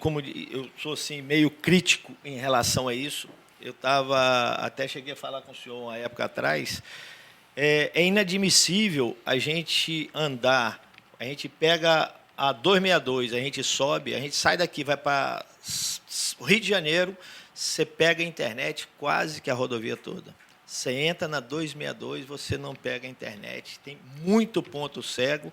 eu sou assim meio crítico em relação a isso. Eu até cheguei a falar com o senhor uma época atrás. É inadmissível a gente andar, a gente pega a 262, a gente sobe, a gente sai daqui, vai para o Rio de Janeiro, você pega a internet quase que a rodovia toda. Você entra na 262, você não pega a internet, tem muito ponto cego.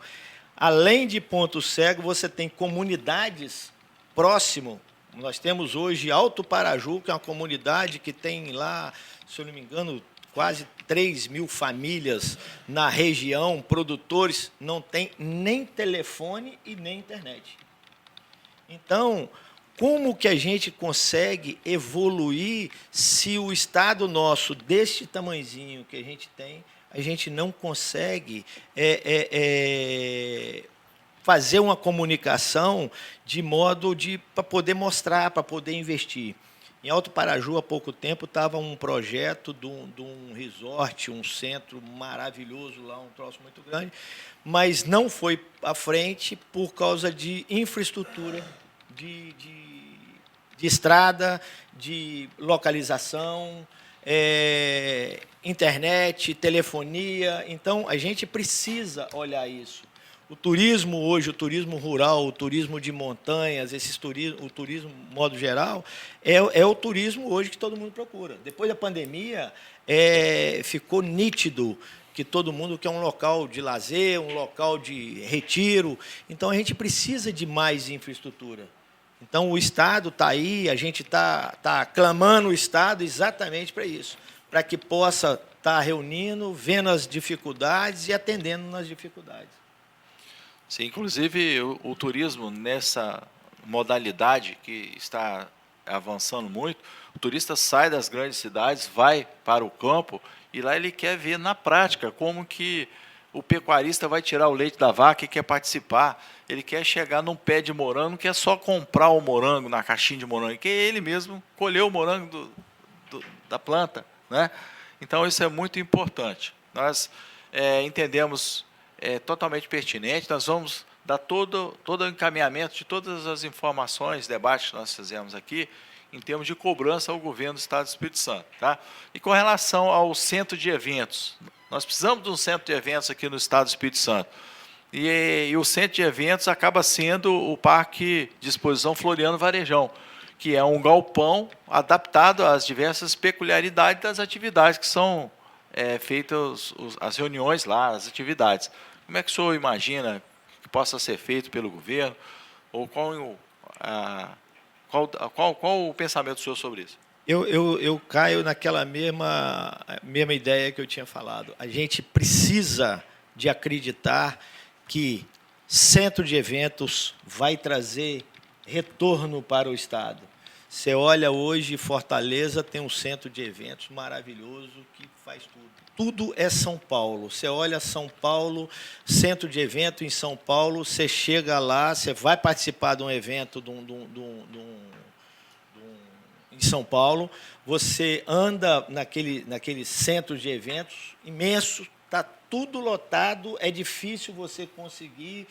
Além de ponto cego, você tem comunidades próximo. Nós temos hoje Alto Paraju, que é uma comunidade que tem lá, se eu não me engano, quase 3.000 famílias na região, produtores, não tem nem telefone e nem internet. Então, como que a gente consegue evoluir se o estado nosso, deste tamanhozinho que a gente não consegue fazer uma comunicação de modo para poder mostrar, para poder investir. Em Alto Paraju, há pouco tempo, estava um projeto de um resort, um centro maravilhoso lá, um troço muito grande, mas não foi à frente por causa de infraestrutura, de estrada, de localização, internet, telefonia. Então, a gente precisa olhar isso. O turismo hoje, o turismo rural, o turismo de montanhas, o turismo, de modo geral, é o turismo hoje que todo mundo procura. Depois da pandemia, ficou nítido que todo mundo quer um local de lazer, um local de retiro. Então, a gente precisa de mais infraestrutura. Então, o Estado está aí, a gente está clamando o Estado exatamente para isso, para que possa estar reunindo, vendo as dificuldades e atendendo nas dificuldades. Sim, inclusive o turismo nessa modalidade que está avançando muito, o turista sai das grandes cidades, vai para o campo e lá ele quer ver na prática como que o pecuarista vai tirar o leite da vaca e quer participar. Ele quer chegar num pé de morango, não quer só comprar o morango na caixinha de morango, quer ele mesmo colher o morango da planta, né? Então, isso é muito importante. Nós entendemos totalmente pertinente, nós vamos dar todo o encaminhamento de todas as informações, debates que nós fizemos aqui, em termos de cobrança ao governo do Estado do Espírito Santo. Tá? E com relação ao centro de eventos, nós precisamos de um centro de eventos aqui no Estado do Espírito Santo. E o centro de eventos acaba sendo o Parque de Exposição Floriano Varejão, que é um galpão adaptado às diversas peculiaridades das atividades que são feitas, as reuniões lá, as atividades. Como é que o senhor imagina que possa ser feito pelo governo? Ou qual o pensamento do senhor sobre isso? Eu caio naquela mesma ideia que eu tinha falado. A gente precisa de acreditar que centro de eventos vai trazer retorno para o Estado. Você olha hoje, Fortaleza tem um centro de eventos maravilhoso que faz tudo. Tudo é São Paulo. Você olha São Paulo, centro de evento em São Paulo, você chega lá, você vai participar de um evento em São Paulo, você anda naquele centro de eventos imenso, está tudo lotado, é difícil você conseguir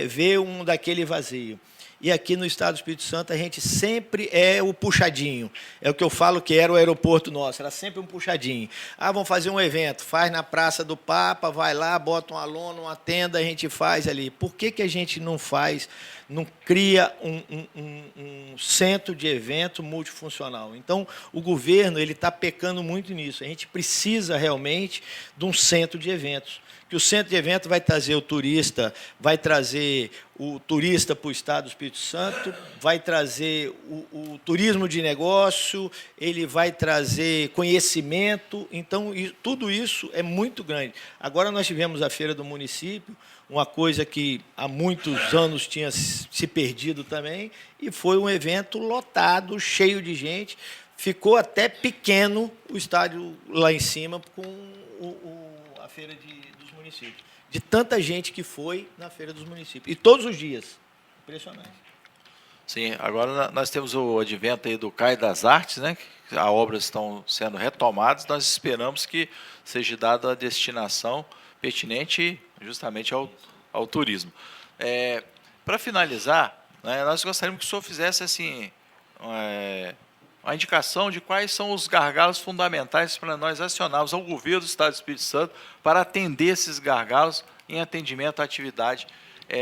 ver um daquele vazio. E aqui no Estado do Espírito Santo, a gente sempre é o puxadinho. É o que eu falo que era o aeroporto nosso, era sempre um puxadinho. Vamos fazer um evento, faz na Praça do Papa, vai lá, bota uma lona, uma tenda, a gente faz ali. Por que a gente não faz, não cria um centro de evento multifuncional? Então, o governo está pecando muito nisso. A gente precisa realmente de um centro de eventos. Que o centro de evento vai trazer o turista para o Estado do Espírito Santo, vai trazer o turismo de negócio, ele vai trazer conhecimento. Então, tudo isso é muito grande. Agora nós tivemos a Feira do Município, uma coisa que há muitos anos tinha se perdido também, e foi um evento lotado, cheio de gente. Ficou até pequeno o estádio lá em cima com a Feira dos Municípios. De tanta gente que foi na Feira dos Municípios. E todos os dias. Impressionante. Sim, agora nós temos o advento aí do CAI das Artes, né? As obras estão sendo retomadas, nós esperamos que seja dada a destinação pertinente justamente ao turismo. Para finalizar, né, nós gostaríamos que o senhor fizesse assim, a indicação de quais são os gargalos fundamentais para nós acionarmos ao governo do Estado do Espírito Santo para atender esses gargalos em atendimento à atividade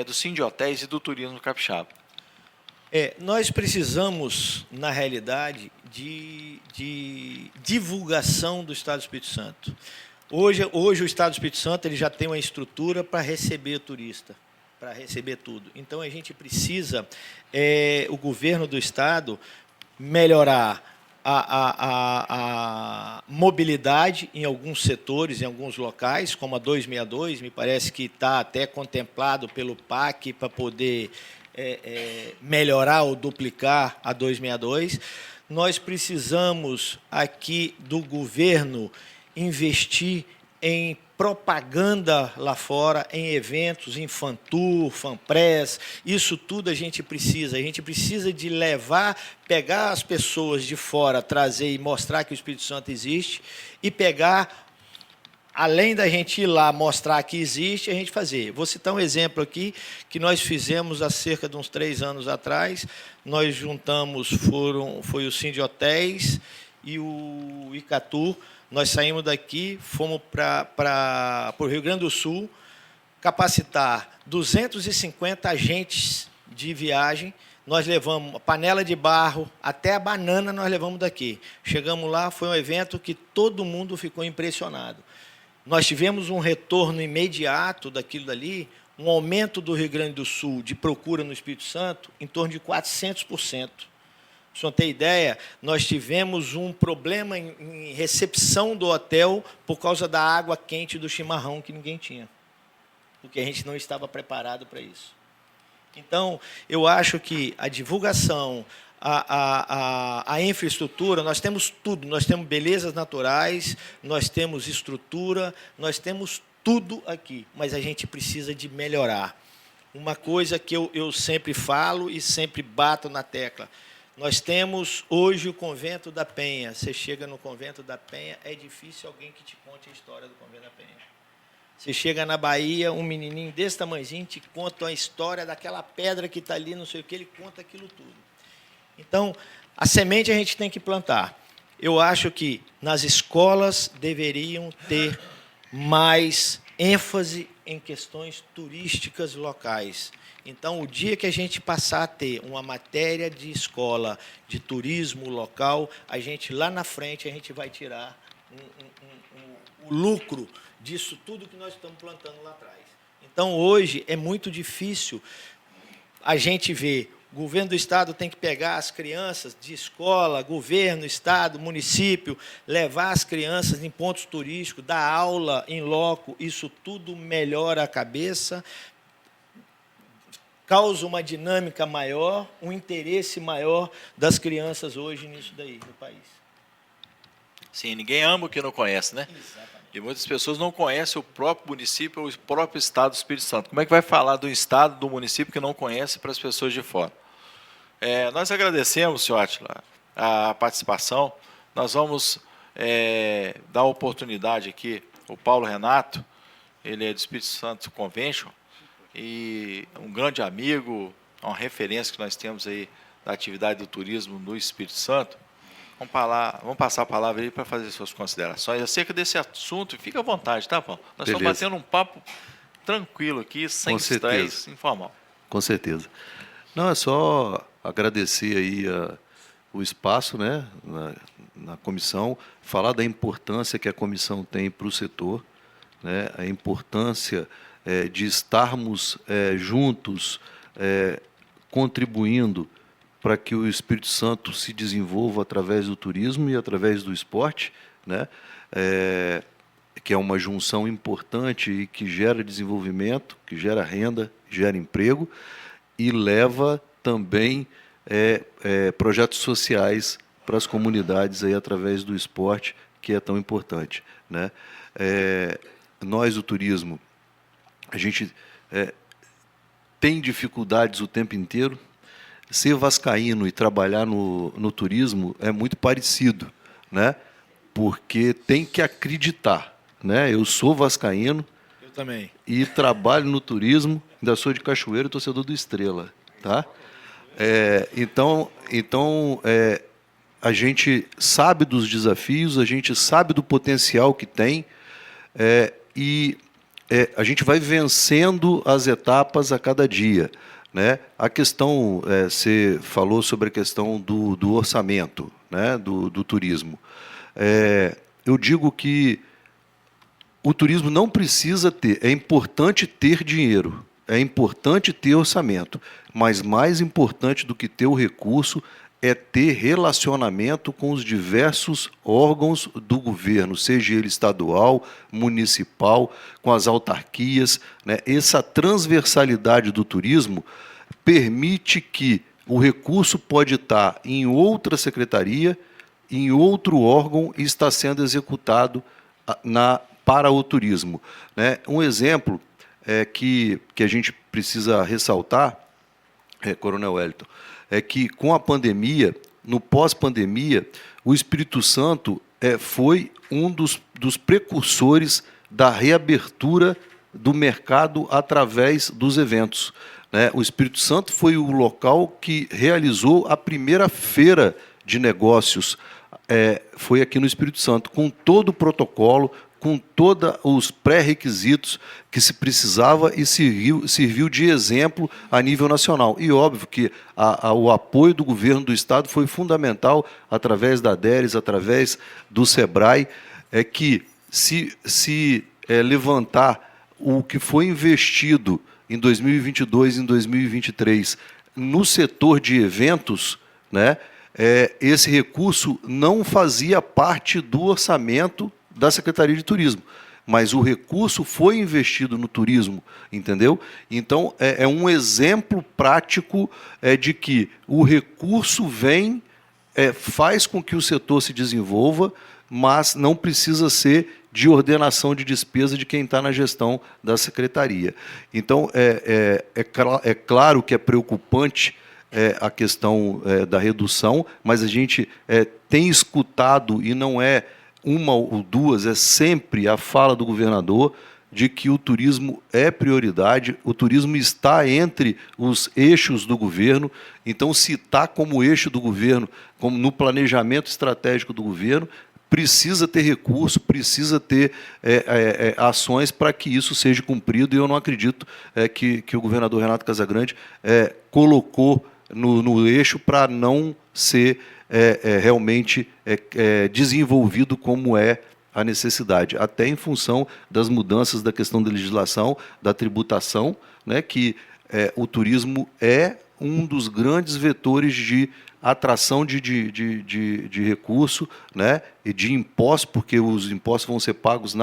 do Sindhotéis e do turismo capixaba. Nós precisamos, na realidade, de divulgação do Estado do Espírito Santo. Hoje o Estado do Espírito Santo ele já tem uma estrutura para receber turista, para receber tudo. Então, a gente precisa, o governo do Estado, melhorar a mobilidade em alguns setores, em alguns locais, como a 262, me parece que está até contemplado pelo PAC para poder melhorar ou duplicar a 262. Nós precisamos aqui do governo investir em propaganda lá fora, em eventos, em FanTour, FanPress, isso tudo a gente precisa de levar, pegar as pessoas de fora, trazer e mostrar que o Espírito Santo existe, e pegar, além da gente ir lá mostrar que existe, a gente fazer. Vou citar um exemplo aqui, que nós fizemos há cerca de uns 3 anos atrás, nós juntamos, foi o Sindhotéis e o Icatu. Nós saímos daqui, fomos para o Rio Grande do Sul, capacitar 250 agentes de viagem. Nós levamos a panela de barro, até a banana nós levamos daqui. Chegamos lá, foi um evento que todo mundo ficou impressionado. Nós tivemos um retorno imediato daquilo dali, um aumento do Rio Grande do Sul de procura no Espírito Santo em torno de 400%. Para você ter ideia, nós tivemos um problema em recepção do hotel por causa da água quente do chimarrão que ninguém tinha, porque a gente não estava preparado para isso. Então, eu acho que a divulgação, a infraestrutura, nós temos tudo, nós temos belezas naturais, nós temos estrutura, nós temos tudo aqui, mas a gente precisa de melhorar. Uma coisa que eu sempre falo e sempre bato na tecla, nós temos hoje o Convento da Penha. Você chega no Convento da Penha, é difícil alguém que te conte a história do Convento da Penha. Você chega na Bahia, um menininho desse tamanhozinho te conta a história daquela pedra que está ali, não sei o que, ele conta aquilo tudo. Então, a semente a gente tem que plantar. Eu acho que nas escolas deveriam ter mais ênfase em questões turísticas locais. Então, o dia que a gente passar a ter uma matéria de escola de turismo local, a gente, lá na frente, a gente vai tirar o lucro disso tudo que nós estamos plantando lá atrás. Então, hoje, é muito difícil a gente ver. O governo do Estado tem que pegar as crianças de escola, governo, Estado, município, levar as crianças em pontos turísticos, dar aula em loco, isso tudo melhora a cabeça, causa uma dinâmica maior, um interesse maior das crianças hoje nisso daí, no país. Sim, ninguém ama o que não conhece, né? Exatamente. E muitas pessoas não conhecem o próprio município ou o próprio Estado do Espírito Santo. Como é que vai falar do Estado, do município que não conhece para as pessoas de fora? Nós agradecemos, senhor Átila, a participação. Nós vamos dar oportunidade aqui, o Paulo Renato, ele é do Espírito Santo Convention, e um grande amigo, uma referência que nós temos aí da atividade do turismo no Espírito Santo. Vamos passar a palavra aí para fazer suas considerações acerca desse assunto. E fica à vontade, tá, Paulo? Nós estamos batendo um papo tranquilo aqui, sem estresse, informal. Com certeza. Não, é só agradecer aí o espaço, né, na comissão, falar da importância que a comissão tem para o setor, né, a importância de estarmos juntos, contribuindo para que o Espírito Santo se desenvolva através do turismo e através do esporte, né? Que é uma junção importante e que gera desenvolvimento, que gera renda, gera emprego e leva também projetos sociais para as comunidades aí através do esporte, que é tão importante, né? Nós, o turismo, a gente tem dificuldades o tempo inteiro. Ser vascaíno e trabalhar no turismo é muito parecido, né? Porque tem que acreditar, né? Eu sou vascaíno. Eu também. E trabalho no turismo Ainda sou de Cachoeiro e torcedor do Estrela, tá? Então, a gente sabe dos desafios, a gente sabe do potencial que tem, e a gente vai vencendo as etapas a cada dia, né? A questão, você falou sobre a questão do orçamento, né? do turismo. Eu digo que o turismo não precisa ter, é importante ter dinheiro, é importante ter orçamento, mas mais importante do que ter o recurso é ter relacionamento com os diversos órgãos do governo, seja ele estadual, municipal, com as autarquias, né? Essa transversalidade do turismo permite que o recurso pode estar em outra secretaria, em outro órgão, e está sendo executado para o turismo, né? Um exemplo que a gente precisa ressaltar, Coronel Wellington, é que com a pandemia, no pós-pandemia, o Espírito Santo foi um dos precursores da reabertura do mercado através dos eventos, né? O Espírito Santo foi o local que realizou a primeira feira de negócios, foi aqui no Espírito Santo, com todo o protocolo, com todos os pré-requisitos que se precisava, e serviu de exemplo a nível nacional. E óbvio que o apoio do governo do Estado foi fundamental, através da DERES, através do SEBRAE, que se levantar o que foi investido em 2022 e em 2023 no setor de eventos, né, esse recurso não fazia parte do orçamento da Secretaria de Turismo, mas o recurso foi investido no turismo, entendeu? Então, é um exemplo prático de que o recurso vem, faz com que o setor se desenvolva, mas não precisa ser de ordenação de despesa de quem está na gestão da Secretaria. Então, é claro que é preocupante a questão da redução, mas a gente tem escutado, e não é uma ou duas, é sempre a fala do governador de que o turismo é prioridade, o turismo está entre os eixos do governo. Então, se está como eixo do governo, como no planejamento estratégico do governo, precisa ter recurso, precisa ter ações para que isso seja cumprido, e eu não acredito que o governador Renato Casagrande colocou no eixo para não ser realmente desenvolvido como é a necessidade, até em função das mudanças da questão da legislação, da tributação, né, que o turismo é um dos grandes vetores de atração de recurso, né, e de impostos, porque os impostos vão ser pagos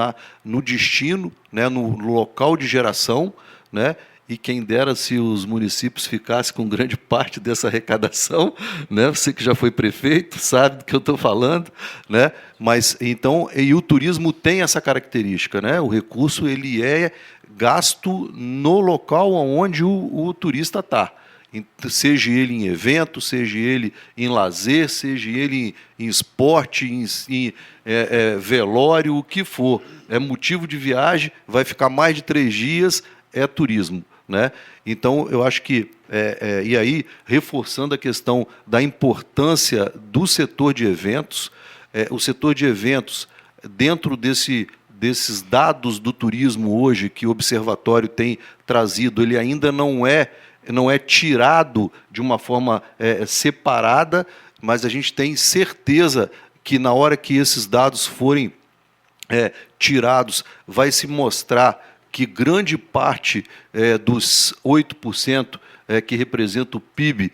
no destino, né, no local de geração, né. E quem dera se os municípios ficassem com grande parte dessa arrecadação, né? Você que já foi prefeito sabe do que eu estou falando, né? Mas então, e o turismo tem essa característica, né? O recurso ele é gasto no local onde o turista está, seja ele em evento, seja ele em lazer, seja ele em esporte, em velório, o que for, é motivo de viagem, vai ficar mais de 3 dias, é turismo, né? Então, eu acho que, e aí, reforçando a questão da importância do setor de eventos, o setor de eventos, dentro desses dados do turismo hoje que o Observatório tem trazido, ele ainda não é tirado de uma forma separada, mas a gente tem certeza que, na hora que esses dados forem tirados, vai se mostrar que grande parte dos 8% que representa o PIB,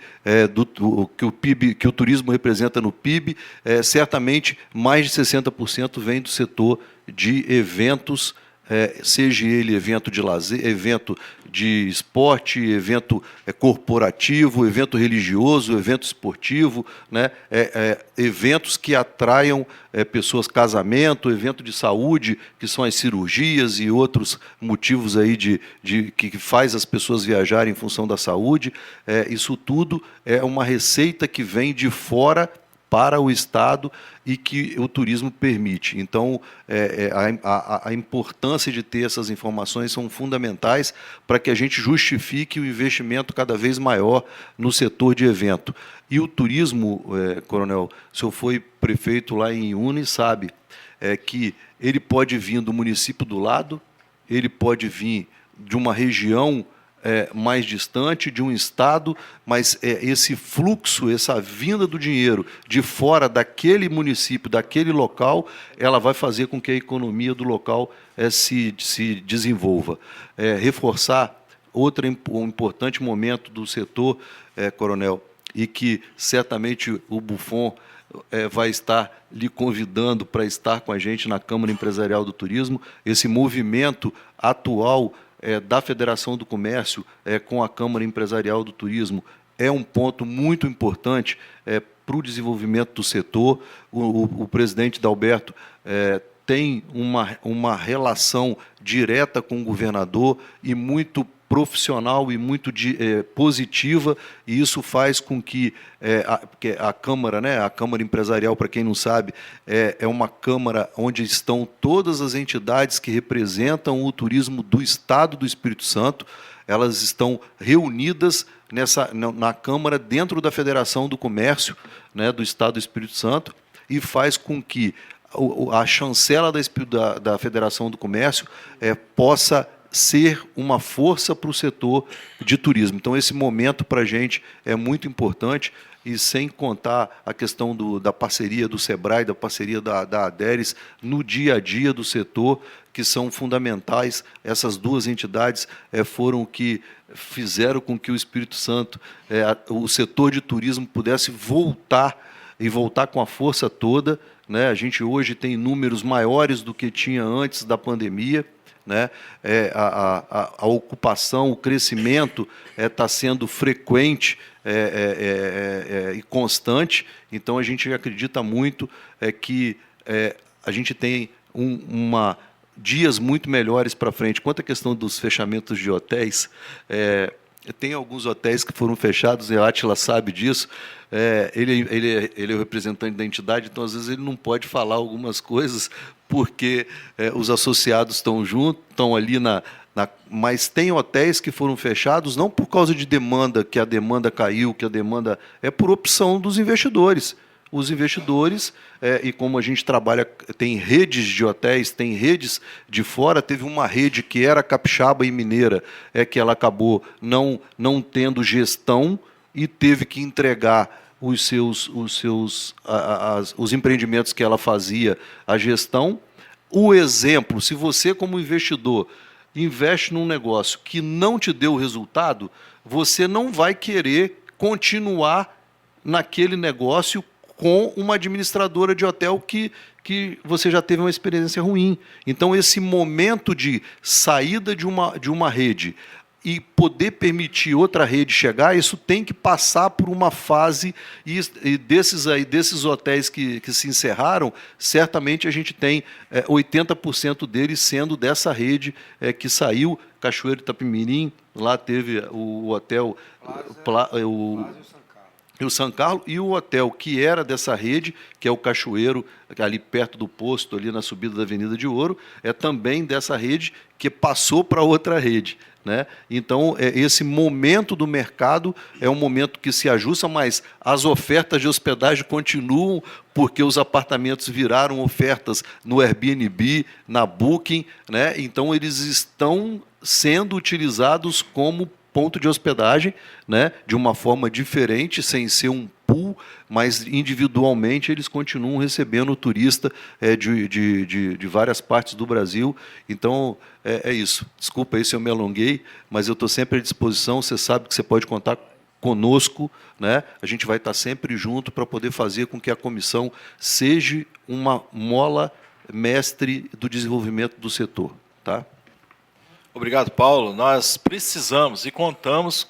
que o turismo representa no PIB, certamente mais de 60% vem do setor de eventos, seja ele evento de lazer, evento de esporte, evento corporativo, evento religioso, evento esportivo, né? Eventos que atraiam pessoas, casamento, evento de saúde, que são as cirurgias e outros motivos aí que faz as pessoas viajarem em função da saúde. Isso tudo é uma receita que vem de fora para o Estado e que o turismo permite. Então, a importância de ter essas informações são fundamentais para que a gente justifique o investimento cada vez maior no setor de evento. E o turismo, Coronel, o senhor foi prefeito lá em Iuna e sabe que ele pode vir do município do lado, ele pode vir de uma região mais distante, de um estado, mas esse fluxo, essa vinda do dinheiro de fora daquele município, daquele local, ela vai fazer com que a economia do local se desenvolva. Reforçar um importante momento do setor, Coronel, e que certamente o Buffon vai estar lhe convidando para estar com a gente na Câmara Empresarial do Turismo, esse movimento atual da Federação do Comércio com a Câmara Empresarial do Turismo é um ponto muito importante para o desenvolvimento do setor. O presidente Dalberto tem uma relação direta com o governador e muito profissional e muito positiva, e isso faz com que a Câmara, né, a Câmara Empresarial, para quem não sabe, é uma Câmara onde estão todas as entidades que representam o turismo do Estado do Espírito Santo, elas estão reunidas na Câmara dentro da Federação do Comércio, do Estado do Espírito Santo, e faz com que a chancela da Federação do Comércio possa ser uma força para o setor de turismo. Então, esse momento para a gente é muito importante, e sem contar a questão da parceria do SEBRAE, da parceria da ADERES, no dia a dia do setor, que são fundamentais. Essas duas entidades foram que fizeram com que o Espírito Santo, o setor de turismo, pudesse voltar, e voltar com a força toda. A gente hoje tem números maiores do que tinha antes da pandemia. A ocupação, o crescimento está sendo frequente e constante, então a gente acredita muito que a gente tem dias muito melhores para frente. Quanto à questão dos fechamentos de hotéis, tem alguns hotéis que foram fechados, e a Átila sabe disso. Ele é o representante da entidade, então, às vezes, ele não pode falar algumas coisas, porque os associados estão juntos, estão ali mas tem hotéis que foram fechados não por causa de demanda, que a demanda caiu, que a demanda é por opção dos investidores. Os investidores, e como a gente trabalha, tem redes de hotéis, tem redes de fora, teve uma rede que era capixaba e mineira, que ela acabou não tendo gestão e teve que entregar os empreendimentos que ela fazia à gestão. O exemplo, se você, como investidor, investe num negócio que não te deu resultado, você não vai querer continuar naquele negócio com uma administradora de hotel que você já teve uma experiência ruim. Então, esse momento de saída de uma rede e poder permitir outra rede chegar, isso tem que passar por uma fase, e desses hotéis que se encerraram, certamente a gente tem 80% deles sendo dessa rede que saiu. Cachoeiro Itapemirim, lá teve o hotel o São Carlos, e o hotel que era dessa rede, que é o Cachoeiro, ali perto do posto, ali na subida da Avenida de Ouro, é também dessa rede que passou para outra rede. Então, esse momento do mercado é um momento que se ajusta, mas as ofertas de hospedagem continuam, porque os apartamentos viraram ofertas no Airbnb, na Booking, então eles estão sendo utilizados como ponto de hospedagem, de uma forma diferente, sem ser um pool, mas individualmente eles continuam recebendo o turista de várias partes do Brasil. Então, é isso. Desculpa aí se eu me alonguei, mas eu estou sempre à disposição. Você sabe que você pode contar conosco, A gente vai estar sempre junto para poder fazer com que a comissão seja uma mola mestre do desenvolvimento do setor. Tá? Obrigado, Paulo. Nós precisamos e contamos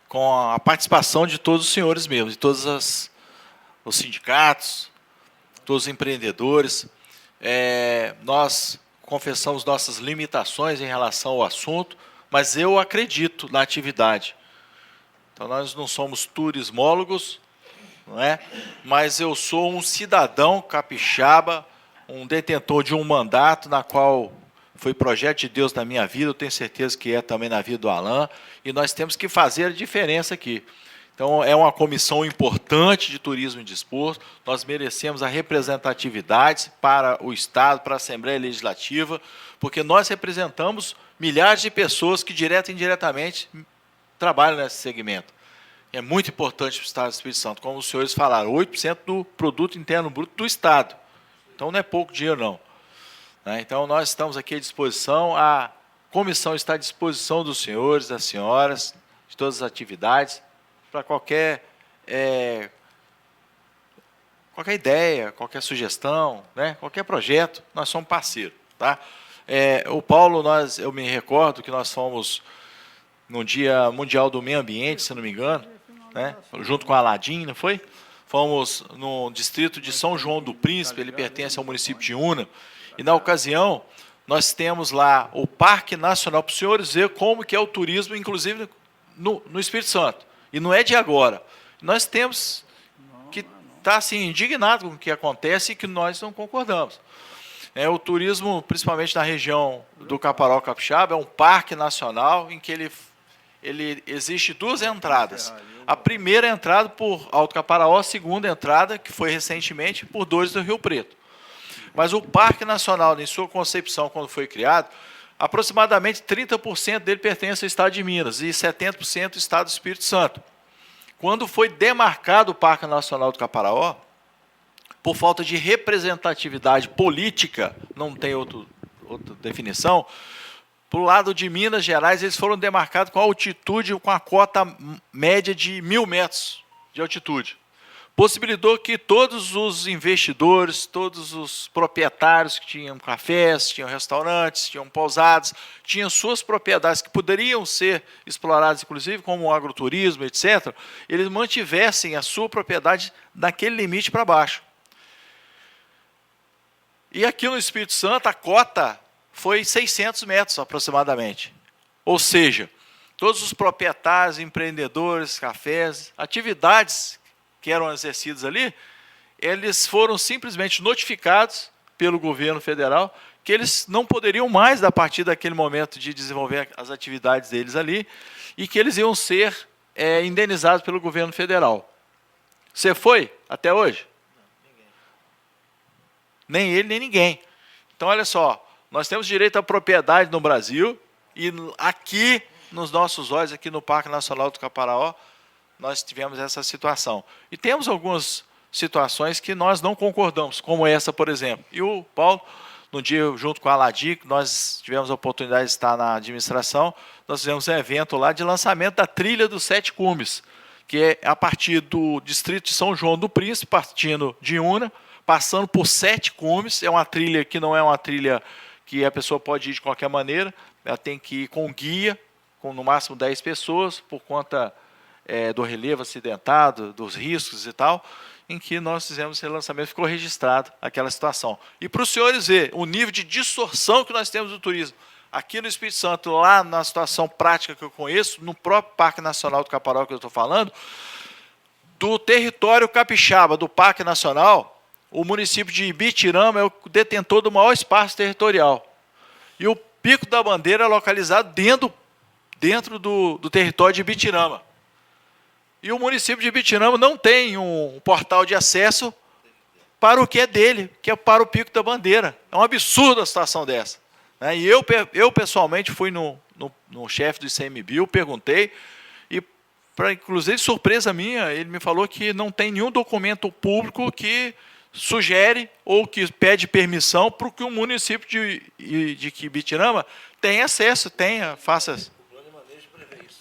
com a participação de todos os senhores mesmo, de todos os sindicatos, todos os empreendedores. Nós confessamos nossas limitações em relação ao assunto, mas eu acredito na atividade. Então, nós não somos turismólogos, não é? Mas eu sou um cidadão capixaba, um detentor de um mandato na qual foi projeto de Deus na minha vida, eu tenho certeza que é também na vida do Alain, e nós temos que fazer a diferença aqui. Então, é uma comissão importante de turismo e desporto, nós merecemos a representatividade para o Estado, para a Assembleia Legislativa, porque nós representamos milhares de pessoas que, direta e indiretamente, trabalham nesse segmento. É muito importante para o Estado do Espírito Santo, como os senhores falaram, 8% do produto interno bruto do Estado. Então, não é pouco dinheiro, não. Então, nós estamos aqui à disposição, a comissão está à disposição dos senhores, das senhoras, de todas as atividades, para qualquer ideia, qualquer sugestão, né? Qualquer projeto, nós somos parceiros. Tá? O Paulo, eu me recordo que nós fomos no Dia Mundial do Meio Ambiente, se não me engano, né? Junto com a Aladim, não foi? Fomos no distrito de São João do Príncipe, ele pertence ao município de Una, e na ocasião nós temos lá o Parque Nacional, para os senhores verem como que é o turismo, inclusive no Espírito Santo. E não é de agora. Nós temos que estar assim, indignado com o que acontece e que nós não concordamos. O turismo, principalmente na região do Caparaó Capixaba, é um parque nacional em que ele existe duas entradas. A primeira entrada por Alto Caparaó, a segunda entrada, que foi recentemente, por Dores do Rio Preto. Mas o Parque Nacional, em sua concepção, quando foi criado, aproximadamente 30% dele pertence ao Estado de Minas e 70% ao Estado do Espírito Santo. Quando foi demarcado o Parque Nacional do Caparaó, por falta de representatividade política, não tem outra definição, para o lado de Minas Gerais, eles foram demarcados com altitude, com a cota média de 1.000 metros de altitude. Possibilitou que todos os investidores, todos os proprietários que tinham cafés, tinham restaurantes, tinham pousadas, tinham suas propriedades que poderiam ser exploradas, inclusive, como o agroturismo, etc., eles mantivessem a sua propriedade naquele limite para baixo. E aqui no Espírito Santo, a cota foi 600 metros, aproximadamente. Ou seja, todos os proprietários, empreendedores, cafés, atividades que eram exercidos ali, eles foram simplesmente notificados pelo governo federal que eles não poderiam mais, a partir daquele momento, de desenvolver as atividades deles ali, e que eles iam ser indenizados pelo governo federal. Você foi até hoje? Não, ninguém. Nem ele, nem ninguém. Então, olha só, nós temos direito à propriedade no Brasil, e aqui, nos nossos olhos, aqui no Parque Nacional do Caparaó, nós tivemos essa situação. E temos algumas situações que nós não concordamos, como essa, por exemplo. E o Paulo, no dia, junto com a Aladim, nós tivemos a oportunidade de estar na administração, nós fizemos um evento lá de lançamento da Trilha dos Sete Cumes, que é a partir do distrito de São João do Príncipe, partindo de Una, passando por 7 cumes. É uma trilha que não é uma trilha que a pessoa pode ir de qualquer maneira, ela tem que ir com guia, com no máximo 10 pessoas, por conta do relevo acidentado, dos riscos e tal, em que nós fizemos esse lançamento, ficou registrado aquela situação. E para os senhores verem o nível de distorção que nós temos do turismo. Aqui no Espírito Santo, lá na situação prática que eu conheço, no próprio Parque Nacional do Caparaó que eu estou falando, do território capixaba do Parque Nacional, o município de Ibitirama é o detentor do maior espaço territorial. E o Pico da Bandeira é localizado dentro do território de Ibitirama. E o município de Ibitirama não tem um portal de acesso para o que é dele, que é para o Pico da Bandeira. É um absurdo a situação dessa. E eu pessoalmente, fui no chefe do ICMBio, perguntei, e, para inclusive surpresa minha, ele me falou que não tem nenhum documento público que sugere ou que pede permissão para que o município de Ibitirama tenha acesso, faça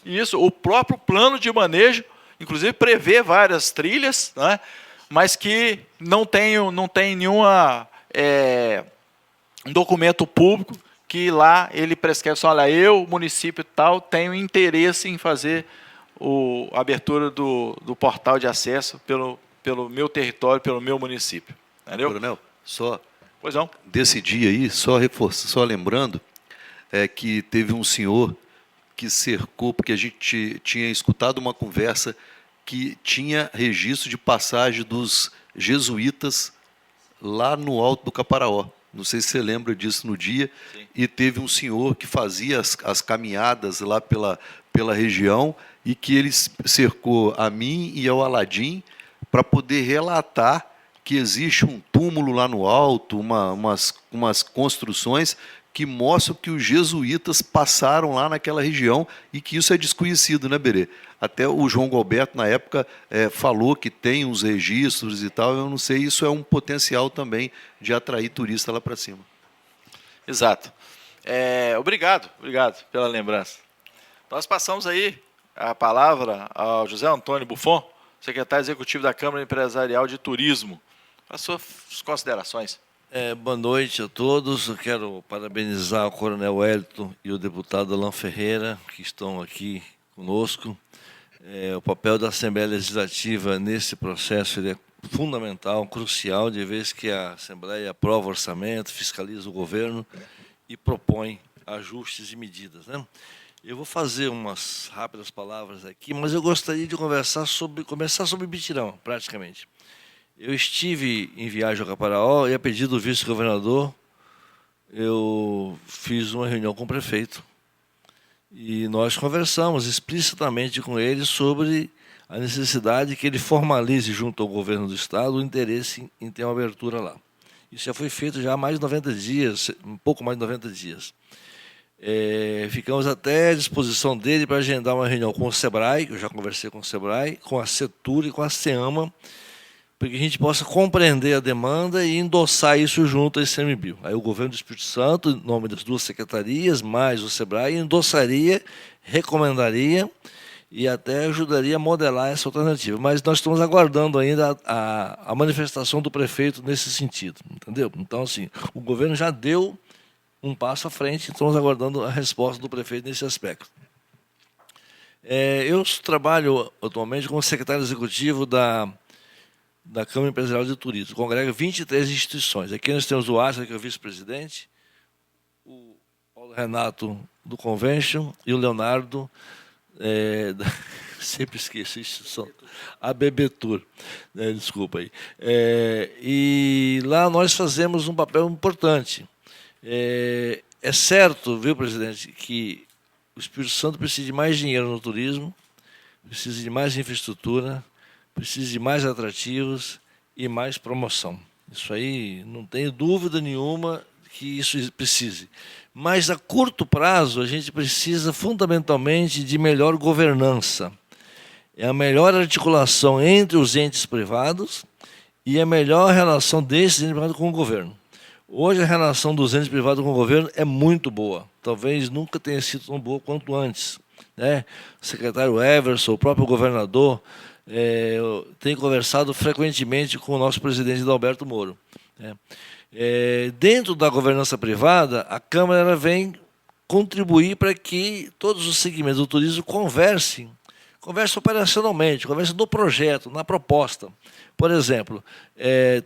isso. O próprio plano de manejo, inclusive, prevê várias trilhas, né, mas que não tem nenhuma um documento público que lá ele prescreve, olha, eu, município tal, tenho interesse em fazer a abertura do portal de acesso pelo meu território, pelo meu município. Entendeu? Coronel, Pois não. Desse dia aí, só lembrando, que teve um senhor que cercou, porque a gente tinha escutado uma conversa que tinha registro de passagem dos jesuítas lá no Alto do Caparaó. Não sei se você lembra disso no dia. Sim. E teve um senhor que fazia as caminhadas lá pela região e que ele cercou a mim e ao Aladim para poder relatar que existe um túmulo lá no alto, umas construções que mostram que os jesuítas passaram lá naquela região e que isso é desconhecido, né, Berê? Até o João Galberto, na época, falou que tem uns registros e tal, eu não sei, isso é um potencial também de atrair turista lá para cima. Exato. Obrigado pela lembrança. Nós passamos aí a palavra ao José Antônio Buffon, secretário executivo da Câmara Empresarial de Turismo, para as suas considerações. Boa noite a todos. Eu quero parabenizar o Coronel Wellington e o deputado Alain Ferreira, que estão aqui conosco. O papel da Assembleia Legislativa nesse processo ele é fundamental, crucial, de vez que a Assembleia aprova o orçamento, fiscaliza o governo e propõe ajustes e medidas, né? Eu vou fazer umas rápidas palavras aqui, mas eu gostaria de começar sobre Bitirão, praticamente. Eu estive em viagem ao Caparaó e, a pedido do vice-governador, eu fiz uma reunião com o prefeito. E nós conversamos explicitamente com ele sobre a necessidade que ele formalize junto ao governo do Estado o interesse em ter uma abertura lá. Isso já foi feito já há mais de 90 dias, um pouco mais de 90 dias. Ficamos até à disposição dele para agendar uma reunião com o SEBRAE, eu já conversei com o SEBRAE, com a CETUR e com a SEAMA, para que a gente possa compreender a demanda e endossar isso junto ao ICMBio. Aí o governo do Espírito Santo, em nome das duas secretarias, mais o SEBRAE, endossaria, recomendaria e até ajudaria a modelar essa alternativa. Mas nós estamos aguardando ainda a manifestação do prefeito nesse sentido, entendeu? Então, assim, o governo já deu um passo à frente, estamos aguardando a resposta do prefeito nesse aspecto. Eu trabalho atualmente como secretário executivo da Câmara Empresarial de Turismo, congrega 23 instituições. Aqui nós temos o Asa, que é o vice-presidente, o Paulo Renato, do Convention, e o Leonardo, sempre esqueço a instituição, a Bebetur, desculpa aí. E lá nós fazemos um papel importante. É certo, viu, presidente, que o Espírito Santo precisa de mais dinheiro no turismo, precisa de mais infraestrutura, precisa de mais atrativos e mais promoção. Isso aí, não tenho dúvida nenhuma que isso precise. Mas, a curto prazo, a gente precisa fundamentalmente de melhor governança. É a melhor articulação entre os entes privados e a melhor relação desses entes privados com o governo. Hoje, a relação dos entes privados com o governo é muito boa. Talvez nunca tenha sido tão boa quanto antes, né? O secretário Everson, o próprio governador, tem conversado frequentemente com o nosso presidente Adalberto Moro, né? Dentro da governança privada, a Câmara ela vem contribuir para que todos os segmentos do turismo conversem operacionalmente, conversem no projeto, na proposta. Por exemplo,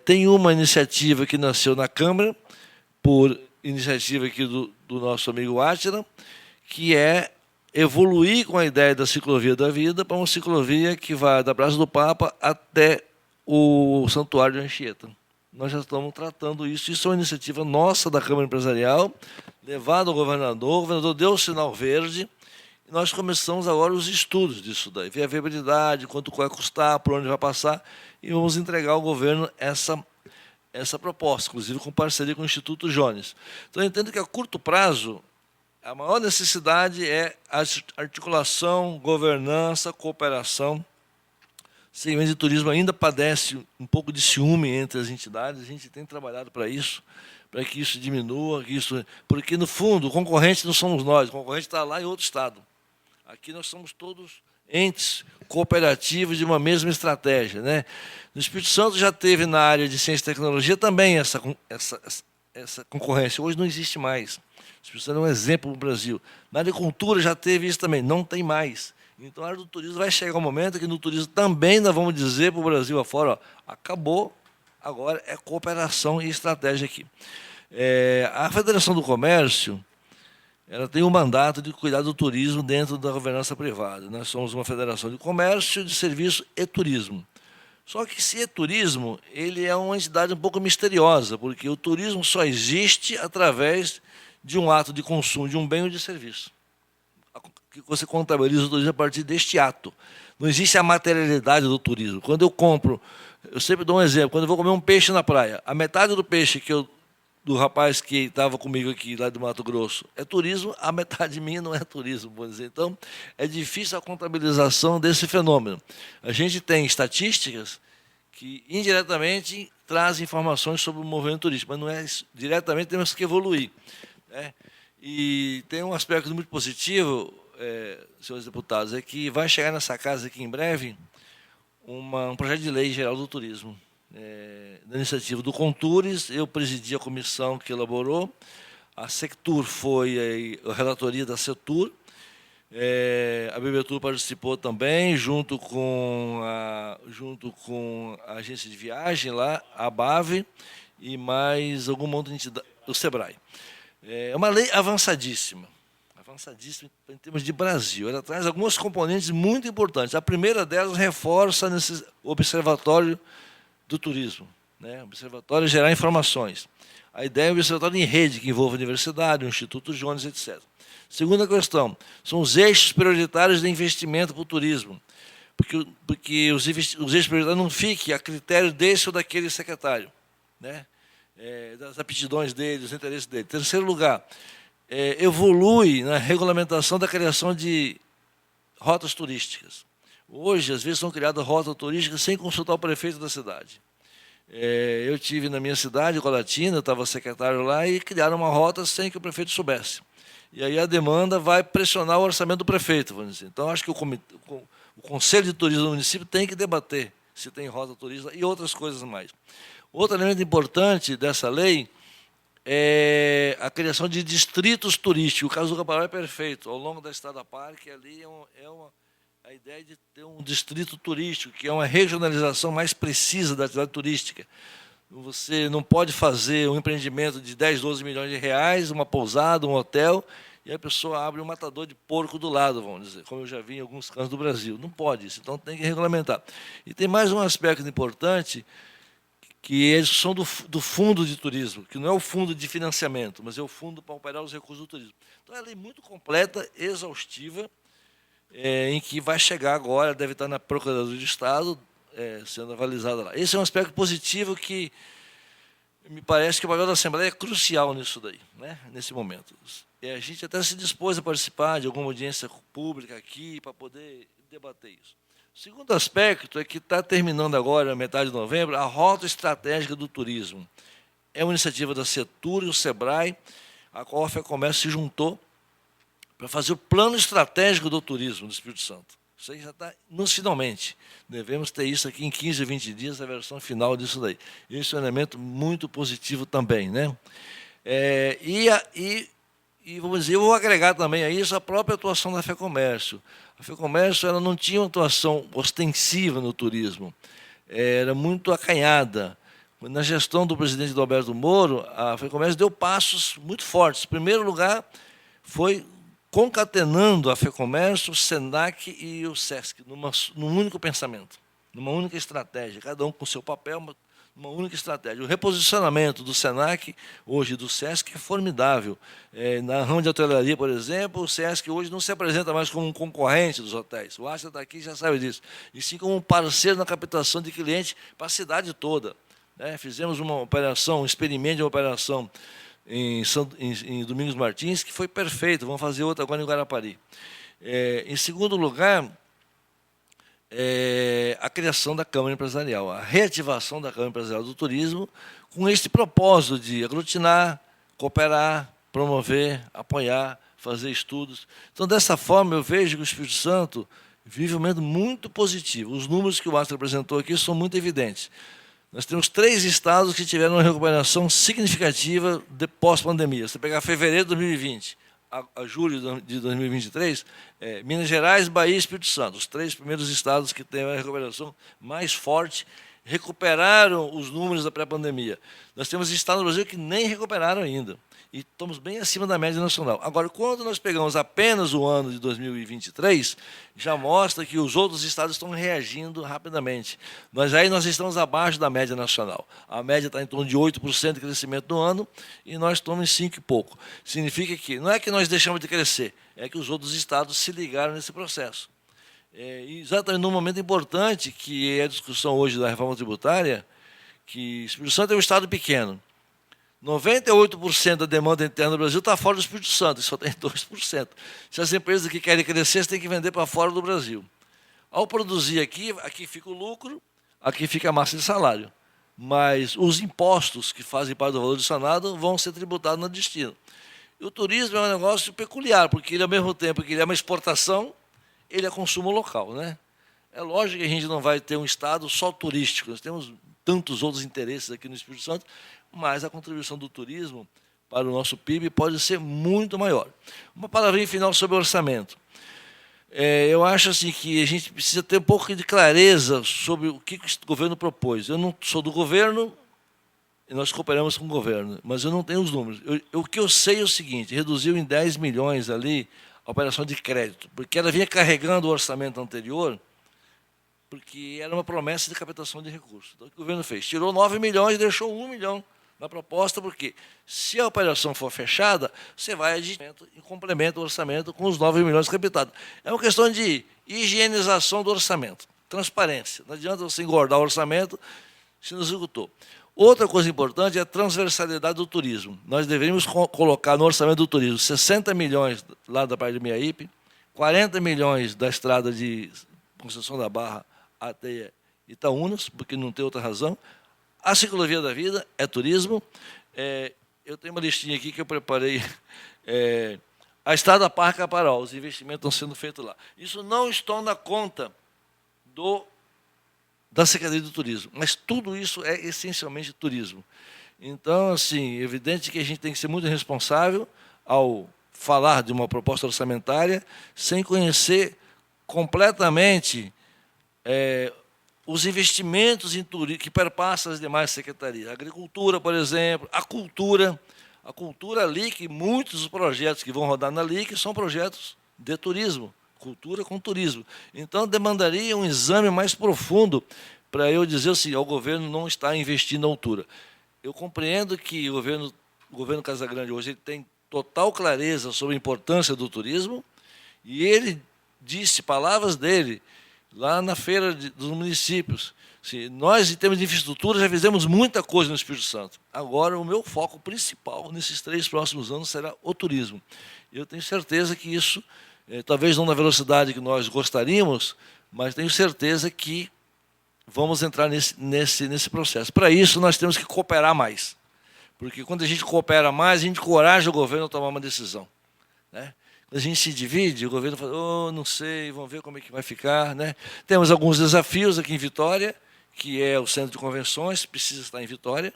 tem uma iniciativa que nasceu na Câmara, por iniciativa aqui do nosso amigo Átila, que é evoluir com a ideia da ciclovia da vida para uma ciclovia que vai da Praça do Papa até o Santuário de Anchieta. Nós já estamos tratando isso. Isso é uma iniciativa nossa da Câmara Empresarial, levada ao governador. O governador deu o sinal verde e nós começamos agora os estudos disso daí. Ver a viabilidade, quanto vai custar, por onde vai passar, e vamos entregar ao governo essa proposta, inclusive com parceria com o Instituto Jones. Então, eu entendo que a curto prazo, a maior necessidade é a articulação, governança, cooperação. O segmento de turismo ainda padece um pouco de ciúme entre as entidades, a gente tem trabalhado para isso, para que isso diminua, porque, no fundo, o concorrente não somos nós, o concorrente está lá em outro estado. Aqui nós somos todos entes cooperativos de uma mesma estratégia, né? No Espírito Santo já teve na área de ciência e tecnologia também essa concorrência, hoje não existe mais. O Espírito Santo é um exemplo no Brasil. Na agricultura já teve isso também, não tem mais. Então, a área do turismo vai chegar um momento que no turismo também nós vamos dizer para o Brasil afora, acabou, agora é cooperação e estratégia aqui. A Federação do Comércio, ela tem o mandato de cuidar do turismo dentro da governança privada. Nós somos uma federação de comércio, de serviço e turismo. Só que se é turismo, ele é uma entidade um pouco misteriosa, porque o turismo só existe através de um ato de consumo de um bem ou de serviço. Que você contabiliza o turismo a partir deste ato. Não existe a materialidade do turismo. Quando eu compro, eu sempre dou um exemplo, quando eu vou comer um peixe na praia, a metade do peixe do rapaz que estava comigo aqui, lá do Mato Grosso, é turismo, a metade minha não é turismo, vou dizer. Então, é difícil a contabilização desse fenômeno. A gente tem estatísticas que, indiretamente, trazem informações sobre o movimento turístico, mas não é diretamente, temos que evoluir, né? E tem um aspecto muito positivo, senhores deputados, é que vai chegar nessa casa aqui em breve um projeto de lei geral do turismo. Da iniciativa do Contures, eu presidi a comissão que elaborou, a Sectur foi a relatoria da Setur, a Bebetur participou também, junto com a agência de viagem lá, a BAV, e mais alguma outra entidade, o SEBRAE. É uma lei avançadíssima em termos de Brasil. Ela traz algumas componentes muito importantes. A primeira delas reforça o observatório do turismo, né? O observatório gerar informações. A ideia é um observatório em rede, que envolve a universidade, o Instituto Jones, etc. Segunda questão, são os eixos prioritários de investimento para o turismo, porque os eixos prioritários não fiquem a critério desse ou daquele secretário, né? Das aptidões dele, dos interesses dele. Terceiro lugar, evolui na regulamentação da criação de rotas turísticas. Hoje, às vezes, são criadas rotas turísticas sem consultar o prefeito da cidade. Eu tive na minha cidade, Colatina, eu estava secretário lá, e criaram uma rota sem que o prefeito soubesse. E aí a demanda vai pressionar o orçamento do prefeito, vamos dizer. Então, acho que o Conselho de Turismo do município tem que debater se tem rota turística e outras coisas mais. Outro elemento importante dessa lei é a criação de distritos turísticos. O caso do Caparaó é perfeito. Ao longo da Estrada Parque, ali a ideia de ter um distrito turístico, que é uma regionalização mais precisa da atividade turística. Você não pode fazer um empreendimento de 10, 12 milhões de reais, uma pousada, um hotel, e a pessoa abre um matador de porco do lado, vamos dizer, como eu já vi em alguns cantos do Brasil. Não pode isso, então tem que regulamentar. E tem mais um aspecto importante, que é a discussão do fundo de turismo, que não é o fundo de financiamento, mas é o fundo para operar os recursos do turismo. Então, é uma lei muito completa, exaustiva, em que vai chegar agora, deve estar na Procuradoria de Estado, sendo avalizada lá. Esse é um aspecto positivo que me parece que o papel da Assembleia é crucial nisso daí, né, nesse momento. A gente até se dispôs a participar de alguma audiência pública aqui para poder debater isso. O segundo aspecto é que está terminando agora, na metade de novembro, a Rota Estratégica do Turismo. É uma iniciativa da Setur e o SEBRAE, a qual a FEComércio se juntou para fazer o plano estratégico do turismo do Espírito Santo. Isso aí já está nos finalmente. Devemos ter isso aqui em 15 ou 20 dias, a versão final disso daí. Esse é um elemento muito positivo também, né? E vamos dizer, eu vou agregar também a isso a própria atuação da FEComércio. A FEComércio ela não tinha uma atuação ostensiva no turismo, era muito acanhada. Na gestão do presidente Alberto Moro, a FEComércio deu passos muito fortes. Em primeiro lugar, foi concatenando a FEComércio, o SENAC e o SESC, num único pensamento, numa única estratégia, cada um com seu papel, uma única estratégia. O reposicionamento do SENAC, hoje do SESC, é formidável. Na rama de hotelaria, por exemplo, o SESC hoje não se apresenta mais como um concorrente dos hotéis. O Astra está aqui e já sabe disso. E sim como um parceiro na captação de clientes para a cidade toda. Fizemos uma operação, um experimento de uma operação em Domingos Martins, que foi perfeito. Vamos fazer outra agora em Guarapari. Em segundo lugar, a criação da Câmara Empresarial, a reativação da Câmara Empresarial do Turismo, com este propósito de aglutinar, cooperar, promover, apoiar, fazer estudos. Então, dessa forma, eu vejo que o Espírito Santo vive um momento muito positivo. Os números que o Astra apresentou aqui são muito evidentes. Nós temos 3 estados que tiveram uma recuperação significativa de pós-pandemia. Se pegar fevereiro de 2020 a julho de 2023, Minas Gerais, Bahia e Espírito Santo, os 3 primeiros estados que têm a recuperação mais forte recuperaram os números da pré-pandemia. Nós temos estados no Brasil que nem recuperaram ainda. E estamos bem acima da média nacional. Agora, quando nós pegamos apenas o ano de 2023, já mostra que os outros estados estão reagindo rapidamente. Mas aí nós estamos abaixo da média nacional. A média está em torno de 8% de crescimento no ano e nós estamos em 5 e pouco. Significa que não é que nós deixamos de crescer, é que os outros estados se ligaram nesse processo. Exatamente num momento importante, que é a discussão hoje da reforma tributária, que o Espírito Santo é um estado pequeno. 98% da demanda interna do Brasil está fora do Espírito Santo, e só tem 2%. Se as empresas que querem crescer, você tem que vender para fora do Brasil. Ao produzir aqui, aqui fica o lucro, aqui fica a massa de salário. Mas os impostos que fazem parte do valor adicionado vão ser tributados no destino. E o turismo é um negócio peculiar, porque ele, ao mesmo tempo que ele é uma exportação, ele é consumo local, né? É lógico que a gente não vai ter um estado só turístico, nós temos tantos outros interesses aqui no Espírito Santo, mas a contribuição do turismo para o nosso PIB pode ser muito maior. Uma palavrinha final sobre o orçamento. Eu acho assim, que a gente precisa ter um pouco de clareza sobre o que o governo propôs. Eu não sou do governo, e nós cooperamos com o governo, mas eu não tenho os números. O que eu sei é o seguinte: reduziu em 10 milhões ali a operação de crédito, porque ela vinha carregando o orçamento anterior, porque era uma promessa de captação de recursos. Então, o que o governo fez? Tirou 9 milhões e deixou 1 milhão na proposta, porque se a operação for fechada, você vai e complementa o orçamento com os 9 milhões captados. É uma questão de higienização do orçamento, transparência. Não adianta você engordar o orçamento se não executou. Outra coisa importante é a transversalidade do turismo. Nós deveríamos colocar no orçamento do turismo 60 milhões lá da Praia de Miaípe, 40 milhões da estrada de Conceição da Barra até Itaúnas, porque não tem outra razão. A ciclovia da vida é turismo. Eu tenho uma listinha aqui que eu preparei. A estrada Parque Aparal, os investimentos estão sendo feitos lá. Isso não está na conta da Secretaria do Turismo, mas tudo isso é essencialmente turismo. Então, assim, é evidente que a gente tem que ser muito responsável ao falar de uma proposta orçamentária sem conhecer completamente os investimentos em turismo que perpassam as demais secretarias. A agricultura, por exemplo, a cultura LIC, muitos dos projetos que vão rodar na LIC são projetos de turismo, cultura com turismo. Então, demandaria um exame mais profundo para eu dizer assim: o governo não está investindo à altura. Eu compreendo que o governo Casagrande hoje ele tem total clareza sobre a importância do turismo, e ele disse, palavras dele, lá na feira dos municípios, assim, nós, em termos de infraestrutura, já fizemos muita coisa no Espírito Santo. Agora, o meu foco principal nesses 3 próximos anos será o turismo. Eu tenho certeza que isso, talvez não na velocidade que nós gostaríamos, mas tenho certeza que vamos entrar nesse processo. Para isso, nós temos que cooperar mais. Porque quando a gente coopera mais, a gente encoraja o governo a tomar uma decisão, né? Quando a gente se divide, o governo fala: não sei, vamos ver como é que vai ficar, né? Temos alguns desafios aqui em Vitória, que é o centro de convenções, precisa estar em Vitória.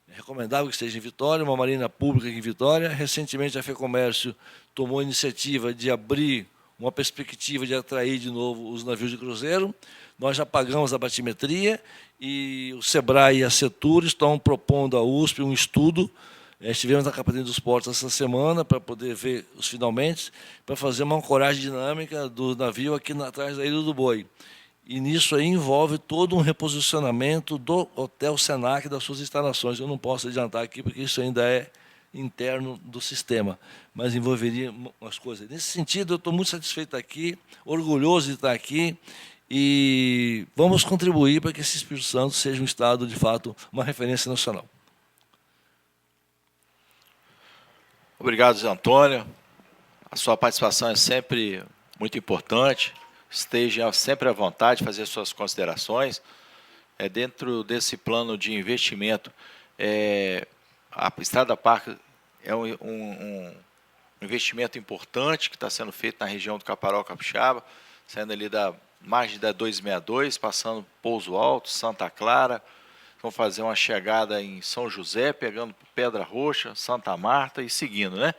É recomendável que esteja em Vitória, uma marina pública aqui em Vitória. Recentemente, a FEComércio tomou a iniciativa de abrir uma perspectiva de atrair de novo os navios de cruzeiro. Nós já pagamos a batimetria e o SEBRAE e a CETUR estão propondo à USP um estudo. Estivemos na Capitania dos Portos essa semana para poder ver os finalmente, para fazer uma ancoragem dinâmica do navio aqui atrás da Ilha do Boi. E nisso aí envolve todo um reposicionamento do Hotel Senac, das suas instalações. Eu não posso adiantar aqui, porque isso ainda é interno do sistema, mas envolveria umas coisas. Nesse sentido, eu estou muito satisfeito aqui, orgulhoso de estar aqui, e vamos contribuir para que esse Espírito Santo seja um estado, de fato, uma referência nacional. Obrigado, Zé Antônio. A sua participação é sempre muito importante. Esteja sempre à vontade de fazer suas considerações. Dentro desse plano de investimento, a Estrada Parque é um investimento importante que está sendo feito na região do Caparaó Capixaba, saindo ali da margem da 262, passando Pouso Alto, Santa Clara. Vão fazer uma chegada em São José, pegando Pedra Roxa, Santa Marta e seguindo, né?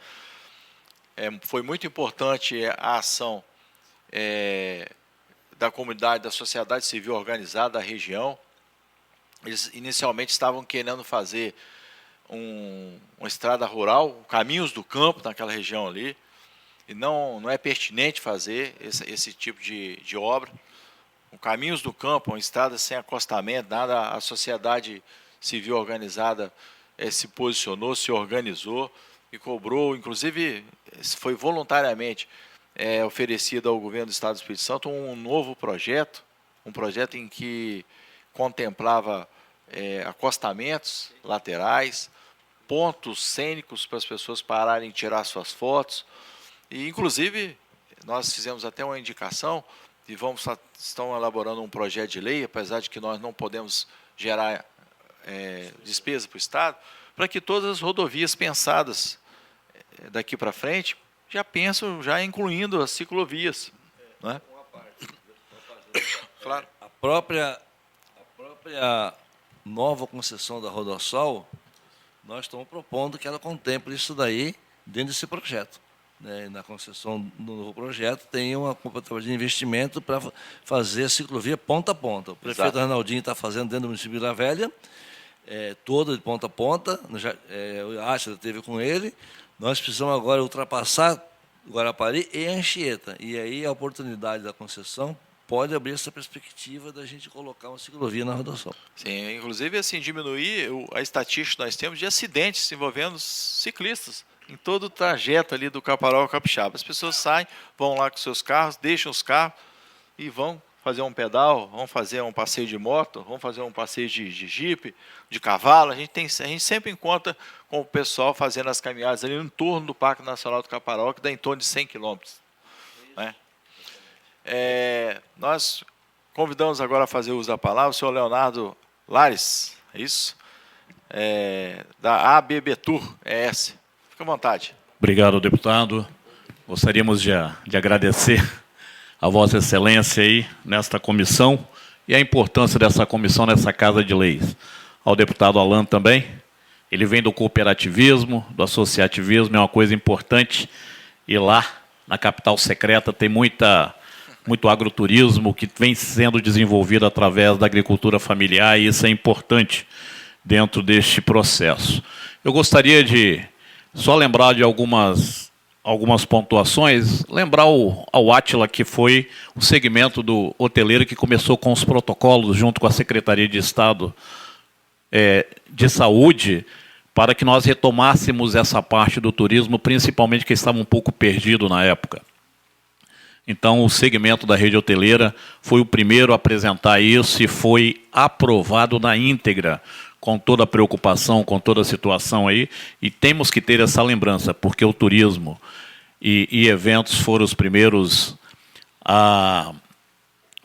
Foi muito importante a ação da comunidade, da sociedade civil organizada da região, Eles inicialmente estavam querendo fazer uma estrada rural, caminhos do campo naquela região ali, e não é pertinente fazer esse tipo de obra. O Caminhos do Campo, uma estrada sem acostamento, nada, a sociedade civil organizada se posicionou, se organizou e cobrou, inclusive foi voluntariamente oferecido ao governo do Estado do Espírito Santo um novo projeto, um projeto em que contemplava acostamentos laterais, pontos cênicos para as pessoas pararem e tirar suas fotos. E, inclusive, nós fizemos até uma indicação e estão elaborando um projeto de lei, apesar de que nós não podemos gerar despesa para o Estado, para que todas as rodovias pensadas daqui para frente já incluindo as ciclovias. Né? Claro. A própria nova concessão da Rodossol, nós estamos propondo que ela contemple isso daí dentro desse projeto. Na concessão do novo projeto, tem uma compatibilidade de investimento para fazer a ciclovia ponta a ponta. O prefeito Arnaldinho está fazendo dentro do município de Vila Velha, toda de ponta a ponta, o Átila esteve com ele. Nós precisamos agora ultrapassar o Guarapari e a Anchieta. E aí a oportunidade da concessão pode abrir essa perspectiva da gente colocar uma ciclovia na Rodossol. Sim, inclusive assim, diminuir a estatística que nós temos de acidentes envolvendo ciclistas em todo o trajeto ali do Caparó ao Capixaba. As pessoas saem, vão lá com seus carros, deixam os carros e vão fazer um pedal, vão fazer um passeio de moto, vão fazer um passeio de jipe, de cavalo. A gente sempre encontra com o pessoal fazendo as caminhadas ali no entorno do Parque Nacional do Caparó, que dá em torno de 100 quilômetros. Né? Nós convidamos agora a fazer uso da palavra o senhor Leonardo Lares, é isso? Da ABB Tour ES. Fique à vontade. Obrigado, deputado. Gostaríamos de agradecer a Vossa Excelência aí nesta comissão e a importância dessa comissão nessa Casa de Leis. Ao deputado Alan também. Ele vem do cooperativismo, do associativismo, é uma coisa importante. E lá, na capital secreta, tem muito agroturismo que vem sendo desenvolvido através da agricultura familiar, e isso é importante dentro deste processo. Eu gostaria de só lembrar de algumas pontuações, lembrar ao Átila que foi o segmento do hoteleiro que começou com os protocolos junto com a Secretaria de Estado de Saúde, para que nós retomássemos essa parte do turismo, principalmente que estava um pouco perdido na época. Então, o segmento da rede hoteleira foi o primeiro a apresentar isso e foi aprovado na íntegra, com toda a preocupação, com toda a situação aí, e temos que ter essa lembrança, porque o turismo e eventos foram os primeiros a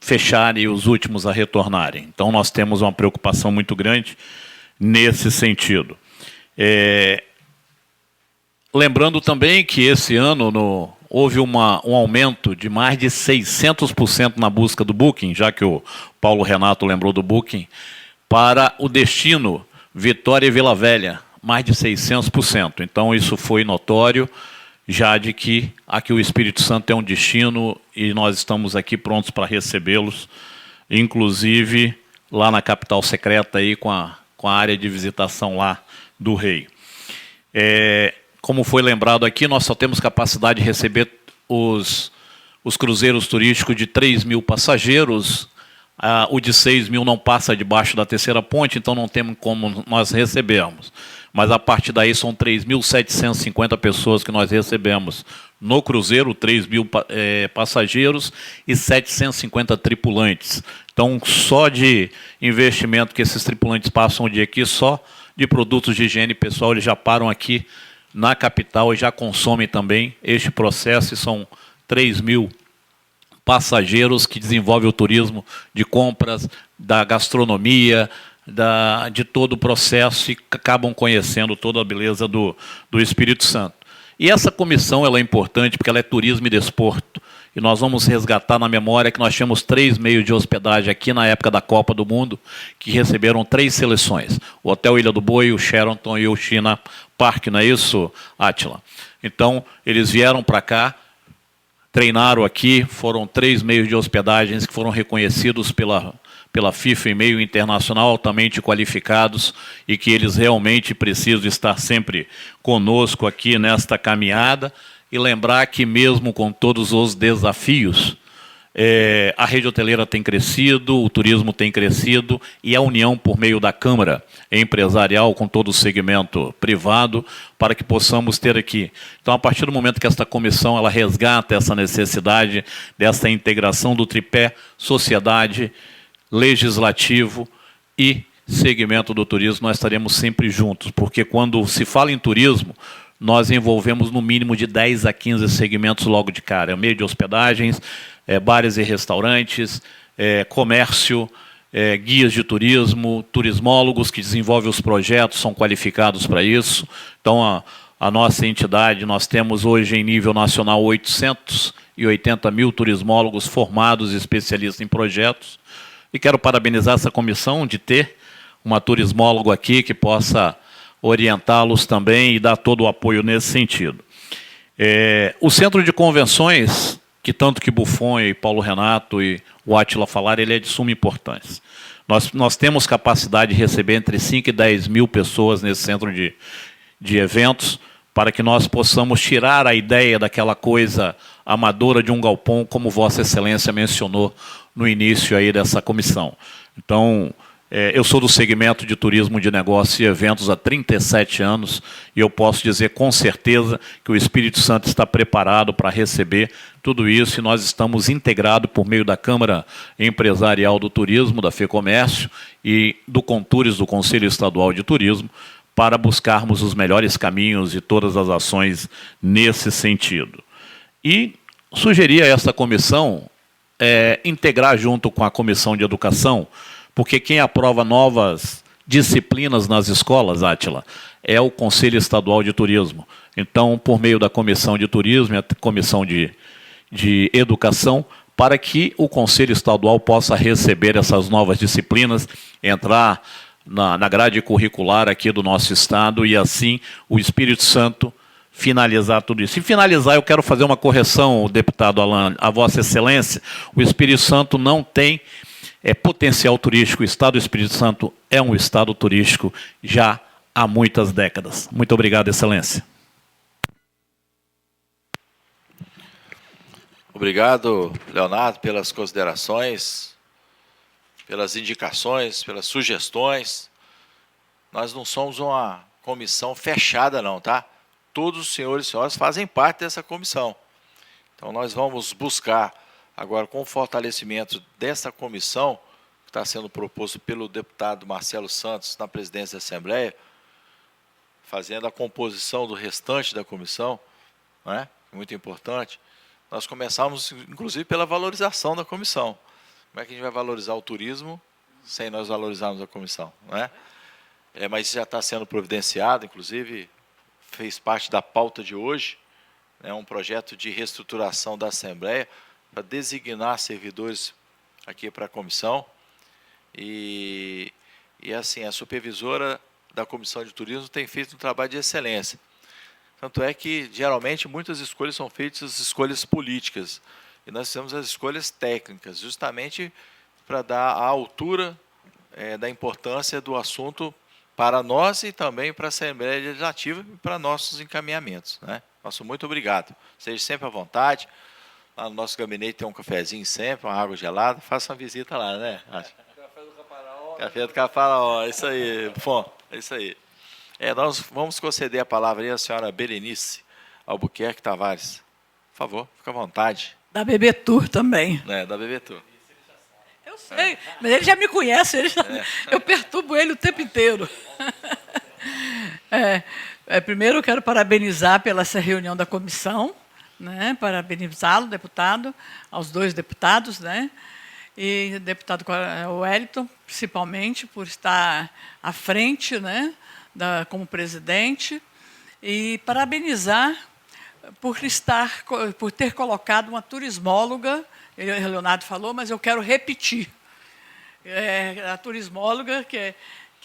fecharem e os últimos a retornarem. Então, nós temos uma preocupação muito grande nesse sentido. Lembrando também que esse ano houve um aumento de mais de 600% na busca do Booking, já que o Paulo Renato lembrou do Booking, para o destino Vitória e Vila Velha, mais de 600%. Então, isso foi notório, já de que aqui o Espírito Santo é um destino e nós estamos aqui prontos para recebê-los, inclusive lá na capital secreta, aí, com a área de visitação lá do rei. Como foi lembrado aqui, nós só temos capacidade de receber os cruzeiros turísticos de 3.000 passageiros. O de 6.000 não passa debaixo da terceira ponte, então não temos como nós recebermos. Mas a partir daí são 3.750 pessoas que nós recebemos no cruzeiro, 3.000 passageiros e 750 tripulantes. Então, só de investimento que esses tripulantes passam o dia aqui, só de produtos de higiene pessoal, eles já param aqui na capital e já consomem também este processo, e são 3.000 passageiros que desenvolvem o turismo de compras, da gastronomia, de todo o processo, e acabam conhecendo toda a beleza do Espírito Santo. E essa comissão ela é importante porque ela é turismo e desporto. E nós vamos resgatar na memória que nós tínhamos 3 meios de hospedagem aqui na época da Copa do Mundo, que receberam 3 seleções. O Hotel Ilha do Boi, o Sheraton e o China Park, não é isso, Átila? Então, eles vieram para cá, treinaram aqui, foram 3 meios de hospedagens que foram reconhecidos pela FIFA em meio internacional, altamente qualificados, e que eles realmente precisam estar sempre conosco aqui nesta caminhada, e lembrar que mesmo com todos os desafios, a rede hoteleira tem crescido, o turismo tem crescido, e a união por meio da Câmara Empresarial com todo o segmento privado, para que possamos ter aqui. Então, a partir do momento que esta comissão ela resgata essa necessidade dessa integração do tripé sociedade, legislativo e segmento do turismo, nós estaremos sempre juntos, porque quando se fala em turismo, nós envolvemos no mínimo de 10 a 15 segmentos logo de cara, meio de hospedagens, bares e restaurantes, comércio, guias de turismo, turismólogos que desenvolvem os projetos, são qualificados para isso. Então, a nossa entidade, nós temos hoje em nível nacional 880 mil turismólogos formados e especialistas em projetos. E quero parabenizar essa comissão de ter uma turismólogo aqui que possa orientá-los também e dar todo o apoio nesse sentido. O Centro de Convenções, que tanto que Buffon e Paulo Renato e o Átila falaram, ele é de suma importância. Nós temos capacidade de receber entre 5 e 10 mil pessoas nesse centro de eventos, para que nós possamos tirar a ideia daquela coisa amadora de um galpão, como Vossa Excelência mencionou no início aí dessa comissão. Então, eu sou do segmento de turismo de negócio e eventos há 37 anos e eu posso dizer com certeza que o Espírito Santo está preparado para receber tudo isso, e nós estamos integrados por meio da Câmara Empresarial do Turismo, da FEComércio e do Contures, do Conselho Estadual de Turismo, para buscarmos os melhores caminhos e todas as ações nesse sentido. E sugerir a esta comissão integrar junto com a Comissão de Educação, porque quem aprova novas disciplinas nas escolas, Átila, é o Conselho Estadual de Turismo. Então, por meio da Comissão de Turismo e a Comissão de Educação, para que o Conselho Estadual possa receber essas novas disciplinas, entrar na grade curricular aqui do nosso Estado, e assim o Espírito Santo finalizar tudo isso. E finalizar, eu quero fazer uma correção, deputado Alan, a Vossa Excelência, o Espírito Santo não tem potencial turístico. O Estado do Espírito Santo é um Estado turístico já há muitas décadas. Muito obrigado, Excelência. Obrigado, Leonardo, pelas considerações, pelas indicações, pelas sugestões. Nós não somos uma comissão fechada, não, tá? Todos os senhores e senhoras fazem parte dessa comissão. Então, nós vamos buscar, agora, com o fortalecimento dessa comissão, que está sendo proposto pelo deputado Marcelo Santos na presidência da Assembleia, fazendo a composição do restante da comissão, né? Muito importante. Nós começamos, inclusive, pela valorização da comissão. Como é que a gente vai valorizar o turismo sem nós valorizarmos a comissão, né? Mas isso já está sendo providenciado, inclusive, fez parte da pauta de hoje, né, um projeto de reestruturação da Assembleia para designar servidores aqui para a comissão. E assim, a supervisora da Comissão de Turismo tem feito um trabalho de excelência. Tanto é que, geralmente, muitas escolhas são feitas escolhas políticas. E nós fizemos as escolhas técnicas, justamente para dar a altura da importância do assunto para nós e também para a Assembleia Legislativa e para nossos encaminhamentos, né? Nosso muito obrigado. Seja sempre à vontade. Lá no nosso gabinete tem um cafezinho sempre, uma água gelada. Faça uma visita lá, né? Café do Caparaó. Café do Caparaó, isso aí. Bom, é isso aí. Nós vamos conceder a palavra aí à senhora Berenice Albuquerque Tavares. Por favor, fique à vontade. Da BB Tour também. Da BB Tour. Eu sei, mas ele já me conhece, eu perturbo ele o tempo inteiro. Primeiro eu quero parabenizar pela essa reunião da comissão, né? Parabenizá-lo, deputado, aos dois deputados, né? E o deputado Wellington, principalmente, por estar à frente, né? Como presidente, e parabenizar por ter colocado uma turismóloga. O Leonardo falou, mas eu quero repetir. A turismóloga, que é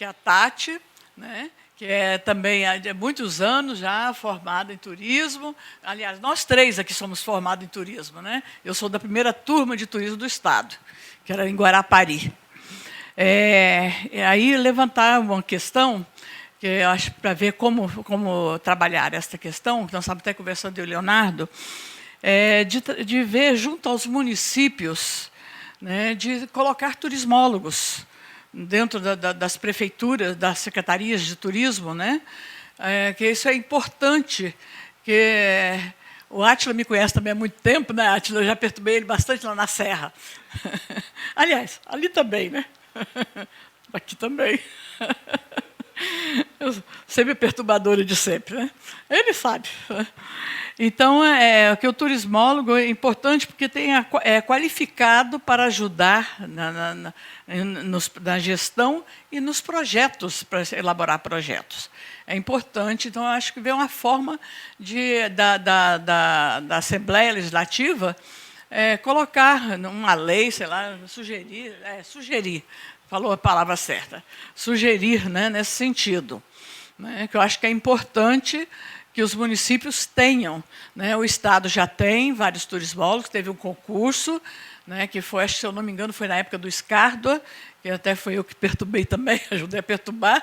a Tati, né? Que é também há muitos anos já formada em turismo. Aliás, nós três aqui somos formados em turismo, né? Eu sou da primeira turma de turismo do Estado, que era em Guarapari. E aí levantar uma questão, que eu acho para ver como trabalhar essa questão, que nós estávamos até conversando com o Leonardo, de ver junto aos municípios, né, de colocar turismólogos dentro das prefeituras, das secretarias de turismo, né, que isso é importante, que o Átila me conhece também há muito tempo, né, Átila? Eu já perturbei ele bastante lá na Serra. Aliás, ali também, né? Aqui também. Eu sempre perturbadora de sempre, né? Ele sabe. Então, que o turismólogo é importante porque é qualificado para ajudar na gestão e nos projetos, para elaborar projetos. É importante, então, eu acho que ver uma forma da Assembleia Legislativa colocar uma lei, sei lá, sugerir, falou a palavra certa, sugerir, né, nesse sentido, né, que eu acho que é importante que os municípios tenham, né. O Estado já tem vários turismólogos, teve um concurso, né, que foi, acho que, se eu não me engano, foi na época do Escárdua, que até foi eu que perturbei também, ajudei a perturbar,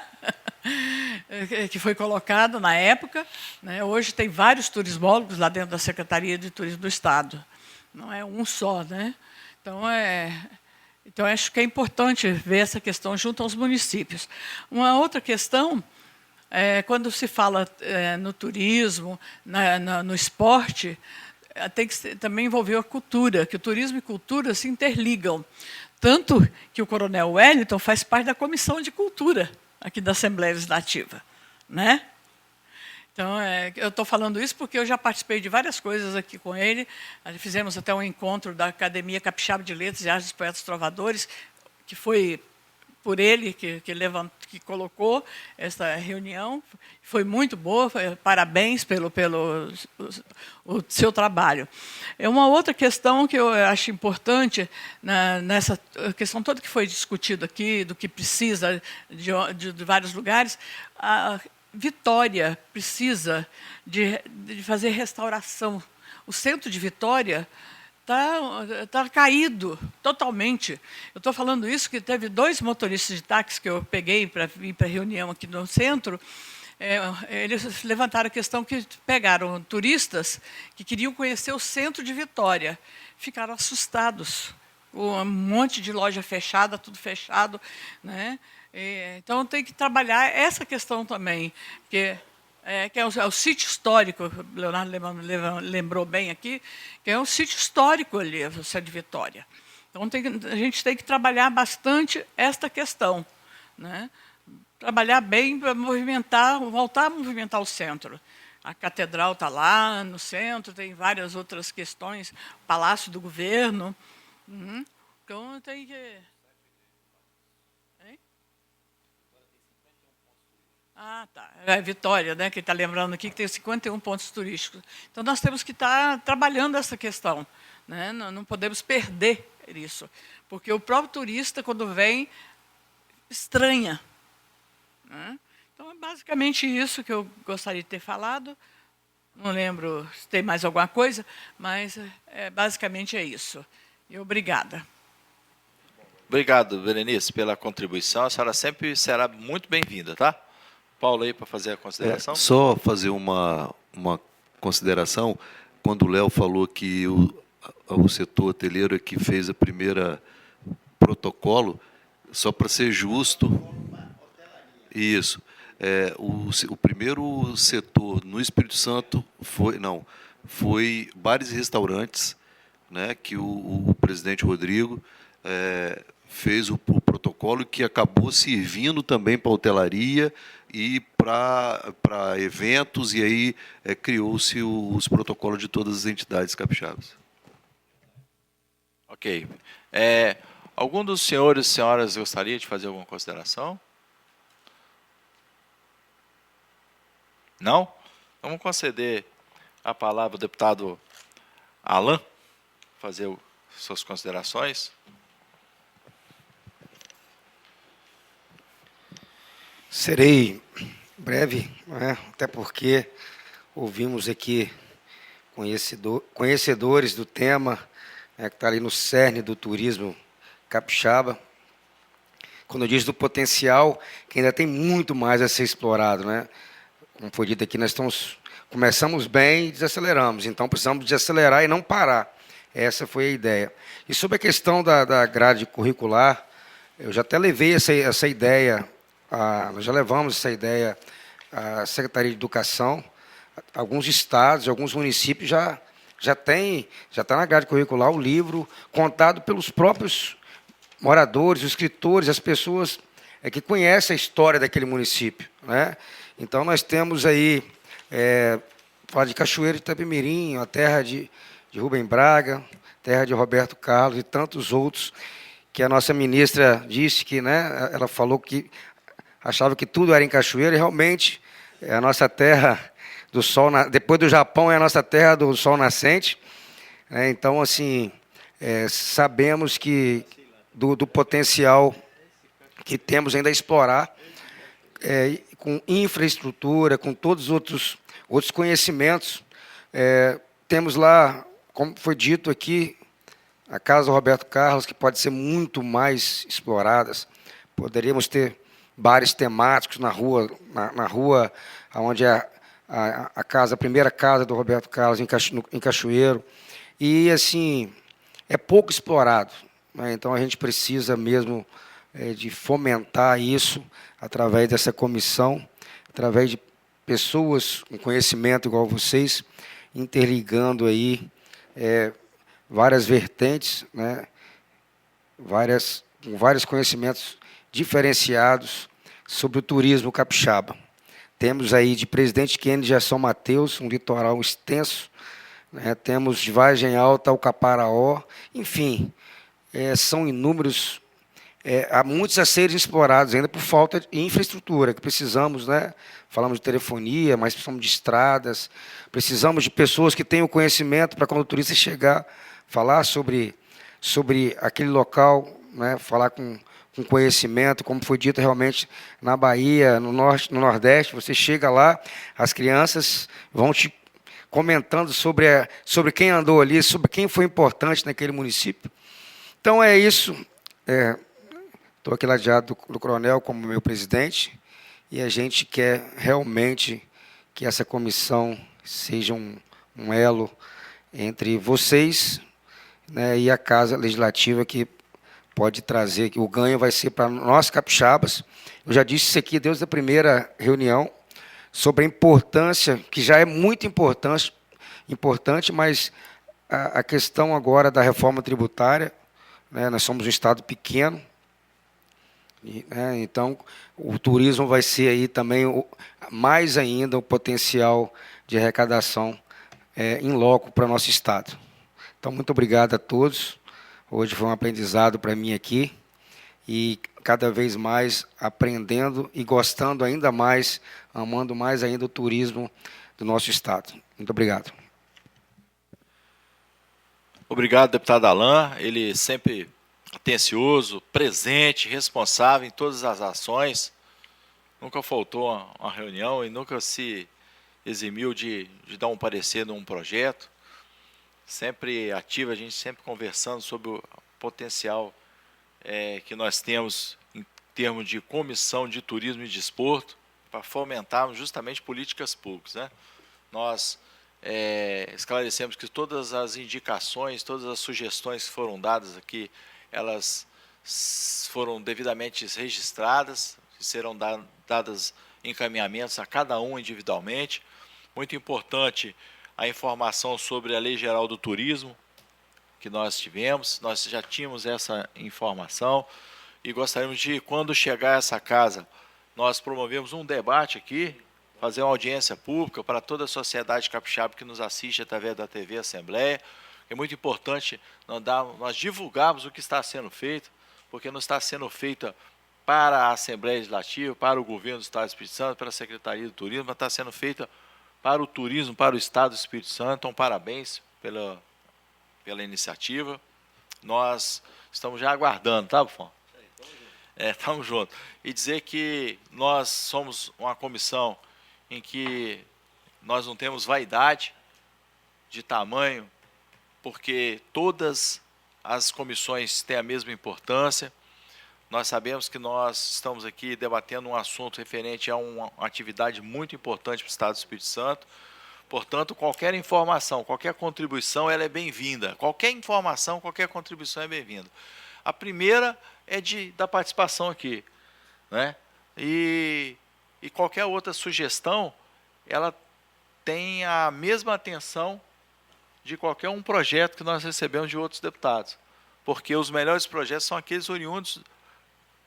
que foi colocado na época, né. Hoje tem vários turismólogos lá dentro da Secretaria de Turismo do Estado, não é um só, né. Então, acho que é importante ver essa questão junto aos municípios. Uma outra questão, quando se fala no turismo, no esporte, tem que também envolver a cultura, que o turismo e cultura se interligam. Tanto que o Coronel Wellington faz parte da Comissão de Cultura aqui da Assembleia Legislativa, né? Então, eu estou falando isso porque eu já participei de várias coisas aqui com ele. Fizemos até um encontro da Academia Capixaba de Letras e Artes dos Poetas Trovadores, que foi por ele que colocou essa reunião. Foi muito boa, parabéns pelo o seu trabalho. Uma outra questão que eu acho importante, nessa questão toda que foi discutido aqui, do que precisa de vários lugares, Vitória precisa de fazer restauração. O centro de Vitória está caído totalmente. Eu estou falando isso que teve 2 motoristas de táxi que eu peguei para vir para a reunião aqui no centro. Eles levantaram a questão que pegaram turistas que queriam conhecer o centro de Vitória. Ficaram assustados. Um monte de loja fechada, tudo fechado, né? Então, tem que trabalhar essa questão também, que é o sítio histórico, o Leonardo lembrou bem aqui, que é um sítio histórico ali, o centro de Vitória. Então, a gente tem que trabalhar bastante esta questão, né? Trabalhar bem para voltar a movimentar o centro. A catedral está lá no centro, tem várias outras questões, o Palácio do Governo. Então, tem que... Ah, tá. Vitória, né, que está lembrando aqui que tem 51 pontos turísticos. Então, nós temos que estar trabalhando essa questão, né? Não podemos perder isso, porque o próprio turista, quando vem, estranha, né? Então, é basicamente isso que eu gostaria de ter falado. Não lembro se tem mais alguma coisa, mas basicamente é isso. E obrigada. Obrigado, Berenice, pela contribuição. A senhora sempre será muito bem-vinda, tá? Paulo aí para fazer a consideração. Só fazer uma consideração. Quando o Léo falou que o setor hoteleiro é que fez a primeira protocolo, só para ser justo, isso. O primeiro setor no Espírito Santo foi bares e restaurantes, né, que o presidente Rodrigo fez o protocolo, que acabou servindo também para a hotelaria e para eventos, e aí criou-se os protocolos de todas as entidades capixabas. Ok. Algum dos senhores e senhoras gostaria de fazer alguma consideração? Não? Vamos conceder a palavra ao deputado Alan, fazer suas considerações. Serei breve, né? Até porque ouvimos aqui conhecedores do tema, que está ali no cerne do turismo capixaba. quando eu disse do potencial, que ainda tem muito mais a ser explorado, né? Como foi dito aqui, começamos bem e desaceleramos, então precisamos desacelerar e não parar. Essa foi a ideia. E sobre a questão da grade curricular, eu já até levei essa ideia, nós já levamos essa ideia à Secretaria de Educação. Alguns estados, alguns municípios já está na grade curricular o livro contado pelos próprios moradores, os escritores, as pessoas que conhecem a história daquele município, né? Então, nós temos aí, falar de Cachoeiro de Itapemirim, a terra de Rubem Braga, terra de Roberto Carlos e tantos outros, que a nossa ministra disse que, né, ela falou que achava que tudo era em Cachoeiro, e realmente é a nossa terra do sol, depois do Japão é a nossa terra do sol nascente. Então, assim, sabemos que do potencial que temos ainda a explorar, com infraestrutura, com todos os outros conhecimentos. Temos lá, como foi dito aqui, a Casa do Roberto Carlos, que pode ser muito mais exploradas. Poderíamos ter bares temáticos na rua onde é a primeira casa do Roberto Carlos, em Cachoeiro. E, assim, é pouco explorado, né? Então, a gente precisa mesmo de fomentar isso através dessa comissão, através de pessoas com conhecimento igual vocês, interligando aí várias vertentes, né? Vários conhecimentos diferenciados sobre o turismo capixaba. Temos aí de Presidente Kennedy a São Mateus, um litoral extenso, né? Temos de Vargem Alta ao Caparaó, enfim, são inúmeros. Há muitos a serem explorados ainda por falta de infraestrutura, que precisamos, né? Falamos de telefonia, mas precisamos de estradas, precisamos de pessoas que tenham conhecimento para quando o turista chegar, falar sobre aquele local, né? Falar com conhecimento, como foi dito realmente na Bahia, no Norte, no Nordeste. Você chega lá, as crianças vão te comentando sobre quem andou ali, sobre quem foi importante naquele município. Então, é isso. Estou aqui ladeado do coronel como meu presidente, e a gente quer realmente que essa comissão seja um elo entre vocês, né, e a Casa Legislativa, que pode trazer, que o ganho vai ser para nós capixabas. Eu já disse isso aqui desde a primeira reunião, sobre a importância, que já é muito importante, mas a questão agora da reforma tributária, né, nós somos um estado pequeno, então o turismo vai ser aí também mais ainda o potencial de arrecadação em loco para o nosso estado. Então, muito obrigado a todos. Hoje foi um aprendizado para mim aqui, e cada vez mais aprendendo e gostando ainda mais, amando mais ainda o turismo do nosso estado. Muito obrigado. Obrigado, deputado Alain. Ele sempre atencioso, presente, responsável em todas as ações. Nunca faltou uma reunião e nunca se eximiu de dar um parecer num projeto. Sempre ativo, a gente sempre conversando sobre o potencial que nós temos em termos de comissão de turismo e desporto para fomentarmos justamente políticas públicas, né? Nós esclarecemos que todas as indicações, todas as sugestões que foram dadas aqui, elas foram devidamente registradas, serão dadas encaminhamentos a cada um individualmente. Muito importante a informação sobre a Lei Geral do Turismo, que nós tivemos, nós já tínhamos essa informação, e gostaríamos de, quando chegar a essa casa, nós promovemos um debate aqui, fazer uma audiência pública para toda a sociedade capixaba que nos assiste através da TV Assembleia. É muito importante nós divulgarmos o que está sendo feito, porque não está sendo feito para a Assembleia Legislativa, para o governo do Estado do Espírito Santo, para a Secretaria do Turismo, mas está sendo feita para o turismo, para o Estado do Espírito Santo. Então, parabéns pela iniciativa. Nós estamos já aguardando, tá, Bufão? Estamos juntos. E dizer que nós somos uma comissão em que nós não temos vaidade de tamanho, porque todas as comissões têm a mesma importância. Nós sabemos que nós estamos aqui debatendo um assunto referente a uma atividade muito importante para o Estado do Espírito Santo. Portanto, qualquer informação, qualquer contribuição, ela é bem-vinda. Qualquer informação, qualquer contribuição é bem-vinda. A primeira é da participação aqui, né? E qualquer outra sugestão, ela tem a mesma atenção de qualquer um projeto que nós recebemos de outros deputados. Porque os melhores projetos são aqueles oriundos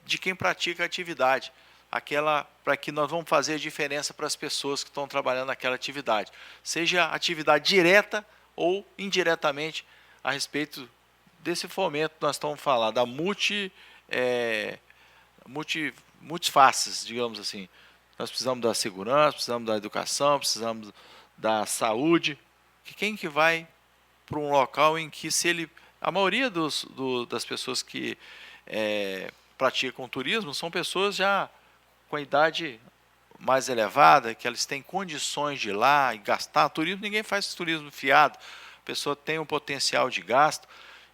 de quem pratica a atividade, aquela para que nós vamos fazer a diferença para as pessoas que estão trabalhando naquela atividade, seja atividade direta ou indiretamente a respeito desse fomento que nós estamos falando, da multifaces, digamos assim. Nós precisamos da segurança, precisamos da educação, precisamos da saúde. Quem que vai para um local em que, a maioria das pessoas que praticam turismo são pessoas já com a idade mais elevada, que elas têm condições de ir lá e gastar. Turismo, ninguém faz turismo fiado. A pessoa tem um potencial de gasto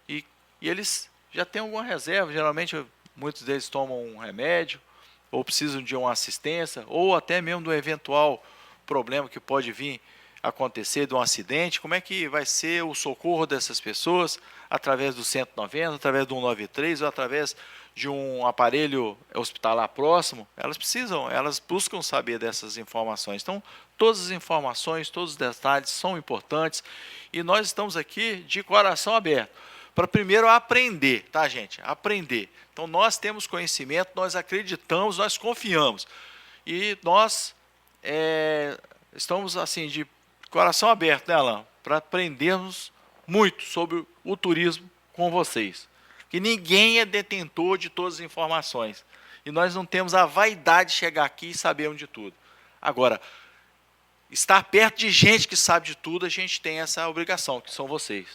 e eles já têm alguma reserva. Geralmente, muitos deles tomam um remédio ou precisam de uma assistência ou até mesmo do eventual problema que pode vir acontecer de um acidente. Como é que vai ser o socorro dessas pessoas? Através do 190, através do 193 ou através de um aparelho hospitalar próximo? Elas buscam saber dessas informações. Então, todas as informações, todos os detalhes são importantes e nós estamos aqui de coração aberto para primeiro aprender, tá, gente? Aprender. Então, nós temos conhecimento, nós acreditamos, nós confiamos e nós estamos assim de coração aberto, né, Alain? Para aprendermos muito sobre o turismo com vocês. Que ninguém é detentor de todas as informações. E nós não temos a vaidade de chegar aqui e sabermos de tudo. Agora, estar perto de gente que sabe de tudo, a gente tem essa obrigação, que são vocês.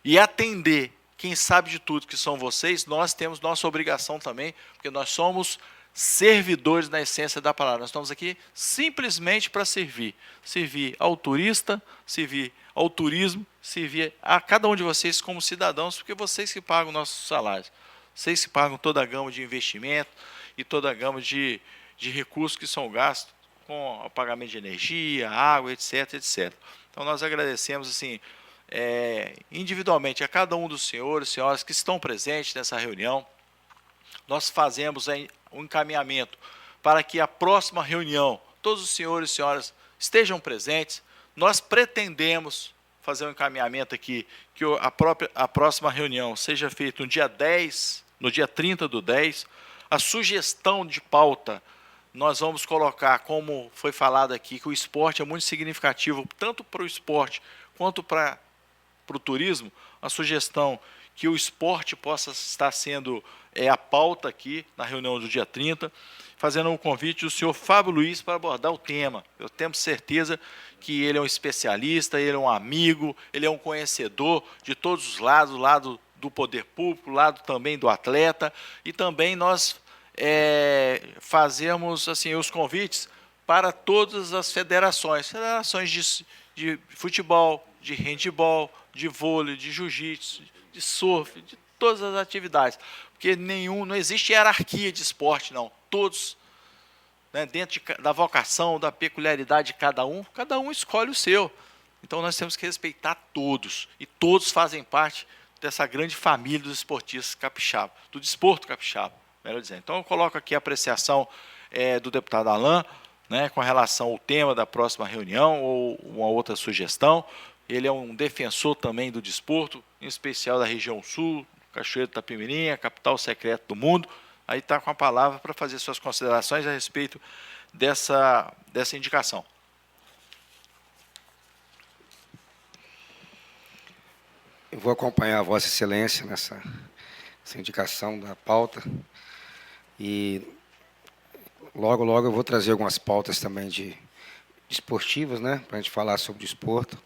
E atender quem sabe de tudo, que são vocês, nós temos nossa obrigação também, porque nós somos servidores na essência da palavra. Nós estamos aqui simplesmente para servir. Servir ao turista, servir ao turismo, servir a cada um de vocês como cidadãos, porque vocês que pagam nossos salários. Vocês que pagam toda a gama de investimento e toda a gama de recursos que são gastos com o pagamento de energia, água, etc, etc. Então, nós agradecemos assim, individualmente a cada um dos senhores e senhoras que estão presentes nessa reunião. Nós fazemos um encaminhamento para que a próxima reunião, todos os senhores e senhoras estejam presentes. Nós pretendemos fazer um encaminhamento aqui, que a próxima reunião seja feita no dia 10, no dia 30 do 10. A sugestão de pauta, nós vamos colocar, como foi falado aqui, que o esporte é muito significativo, tanto para o esporte quanto para o turismo. A sugestão que o esporte possa estar sendo a pauta aqui na reunião do dia 30, fazendo um convite do senhor Fábio Luiz para abordar o tema. Eu tenho certeza que ele é um especialista, ele é um amigo, ele é um conhecedor de todos os lados, do lado do poder público, do lado também do atleta, e também nós fazemos assim, os convites para todas as federações de futebol, de handebol, de vôlei, de jiu-jitsu, de surf, de todas as atividades, porque não existe hierarquia de esporte, não. Todos, né, dentro da vocação, da peculiaridade de cada um escolhe o seu. Então, nós temos que respeitar todos, e todos fazem parte dessa grande família dos esportistas capixaba, do desporto capixaba, melhor dizendo. Então, eu coloco aqui a apreciação do deputado Alain, né, com relação ao tema da próxima reunião, ou uma outra sugestão. Ele é um defensor também do desporto, em especial da região sul, Cachoeiro do Itapemirim, capital secreta do mundo. Aí está com a palavra para fazer suas considerações a respeito dessa indicação. Eu vou acompanhar a Vossa Excelência nessa indicação da pauta. E logo eu vou trazer algumas pautas também de esportivas, né, para a gente falar sobre o desporto.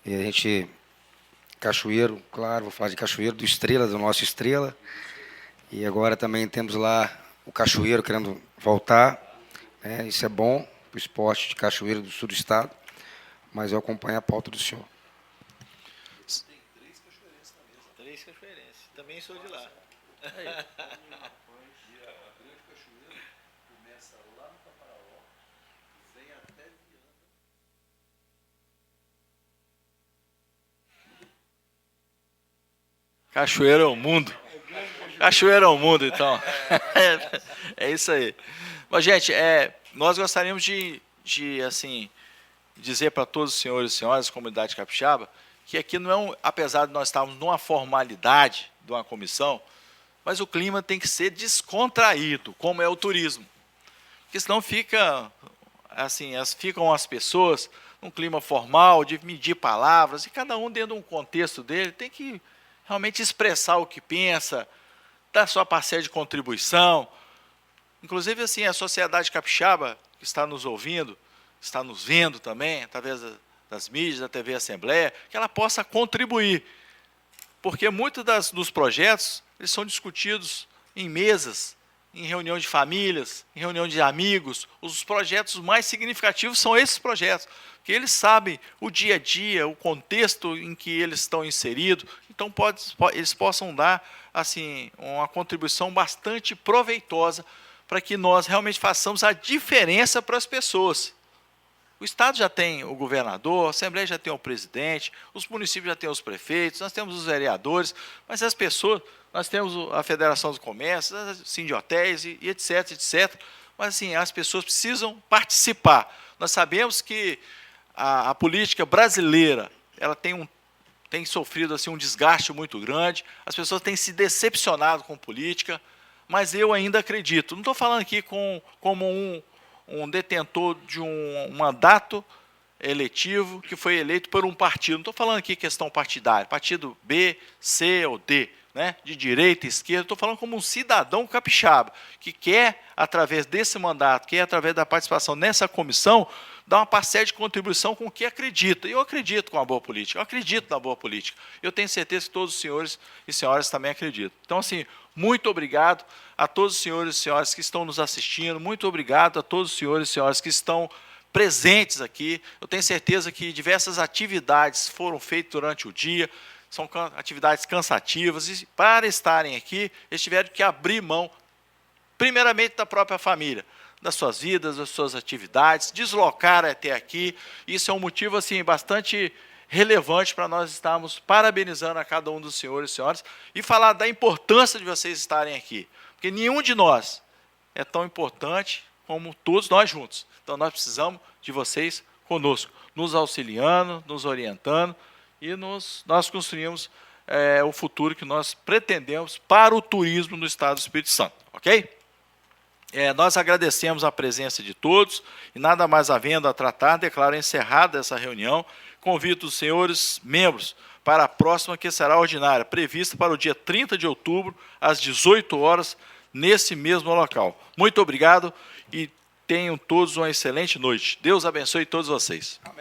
E a gente, Cachoeiro, claro, vou falar de Cachoeiro, do Estrela, do nosso Estrela. E agora também temos lá o Cachoeiro querendo voltar, né? Isso é bom para o esporte de Cachoeiro do sul do estado, mas eu acompanho a pauta do senhor. Tem 3 cachoeirenses na mesa. 3 cachoeirenses, também sou de lá. Cachoeira é o mundo. Cachoeira é o mundo, então. É isso aí. Mas, gente, nós gostaríamos de assim, dizer para todos os senhores e senhoras da comunidade capixaba que aqui não é apesar de nós estarmos numa formalidade de uma comissão, mas o clima tem que ser descontraído, como é o turismo. Porque senão fica assim, ficam as pessoas num clima formal, de medir palavras, e cada um dentro de um contexto dele tem que realmente expressar o que pensa, dar sua parcela de contribuição. Inclusive, assim, a sociedade capixaba que está nos ouvindo, está nos vendo também, através das mídias, da TV Assembleia, que ela possa contribuir. Porque muitos dos projetos eles são discutidos em mesas, em reunião de famílias, em reunião de amigos. Os projetos mais significativos são esses projetos, porque eles sabem o dia a dia, o contexto em que eles estão inseridos, então eles possam dar assim, uma contribuição bastante proveitosa para que nós realmente façamos a diferença para as pessoas. O Estado já tem o governador, a Assembleia já tem o presidente, os municípios já têm os prefeitos, nós temos os vereadores, mas as pessoas, nós temos a Federação do Comércio, a Sindhotéis e etc, etc. Mas assim, as pessoas precisam participar. Nós sabemos que a política brasileira ela tem sofrido assim, um desgaste muito grande, as pessoas têm se decepcionado com política, mas eu ainda acredito. Não estou falando aqui como um detentor de um mandato eletivo que foi eleito por um partido. Não estou falando aqui questão partidária, partido B, C ou D, né, de direita, esquerda. Estou falando como um cidadão capixaba que quer, através desse mandato, quer, através da participação nessa comissão, dar uma parcela de contribuição com o que acredita. E eu acredito com a boa política, eu acredito na boa política. Eu tenho certeza que todos os senhores e senhoras também acreditam. Então, assim, muito obrigado a todos os senhores e senhoras que estão nos assistindo, muito obrigado a todos os senhores e senhoras que estão presentes aqui. Eu tenho certeza que diversas atividades foram feitas durante o dia, são atividades cansativas, e para estarem aqui, eles tiveram que abrir mão, primeiramente, da própria família, das suas vidas, das suas atividades, deslocar até aqui. Isso é um motivo assim, bastante relevante para nós estarmos parabenizando a cada um dos senhores e senhoras e falar da importância de vocês estarem aqui. Porque nenhum de nós é tão importante como todos nós juntos. Então, nós precisamos de vocês conosco, nos auxiliando, nos orientando, e nós construímos o futuro que nós pretendemos para o turismo no Estado do Espírito Santo. Ok? Nós agradecemos a presença de todos, e nada mais havendo a tratar, declaro encerrada essa reunião. Convido os senhores membros para a próxima, que será ordinária, prevista para o dia 30 de outubro, às 18 horas, nesse mesmo local. Muito obrigado e tenham todos uma excelente noite. Deus abençoe todos vocês. Amém.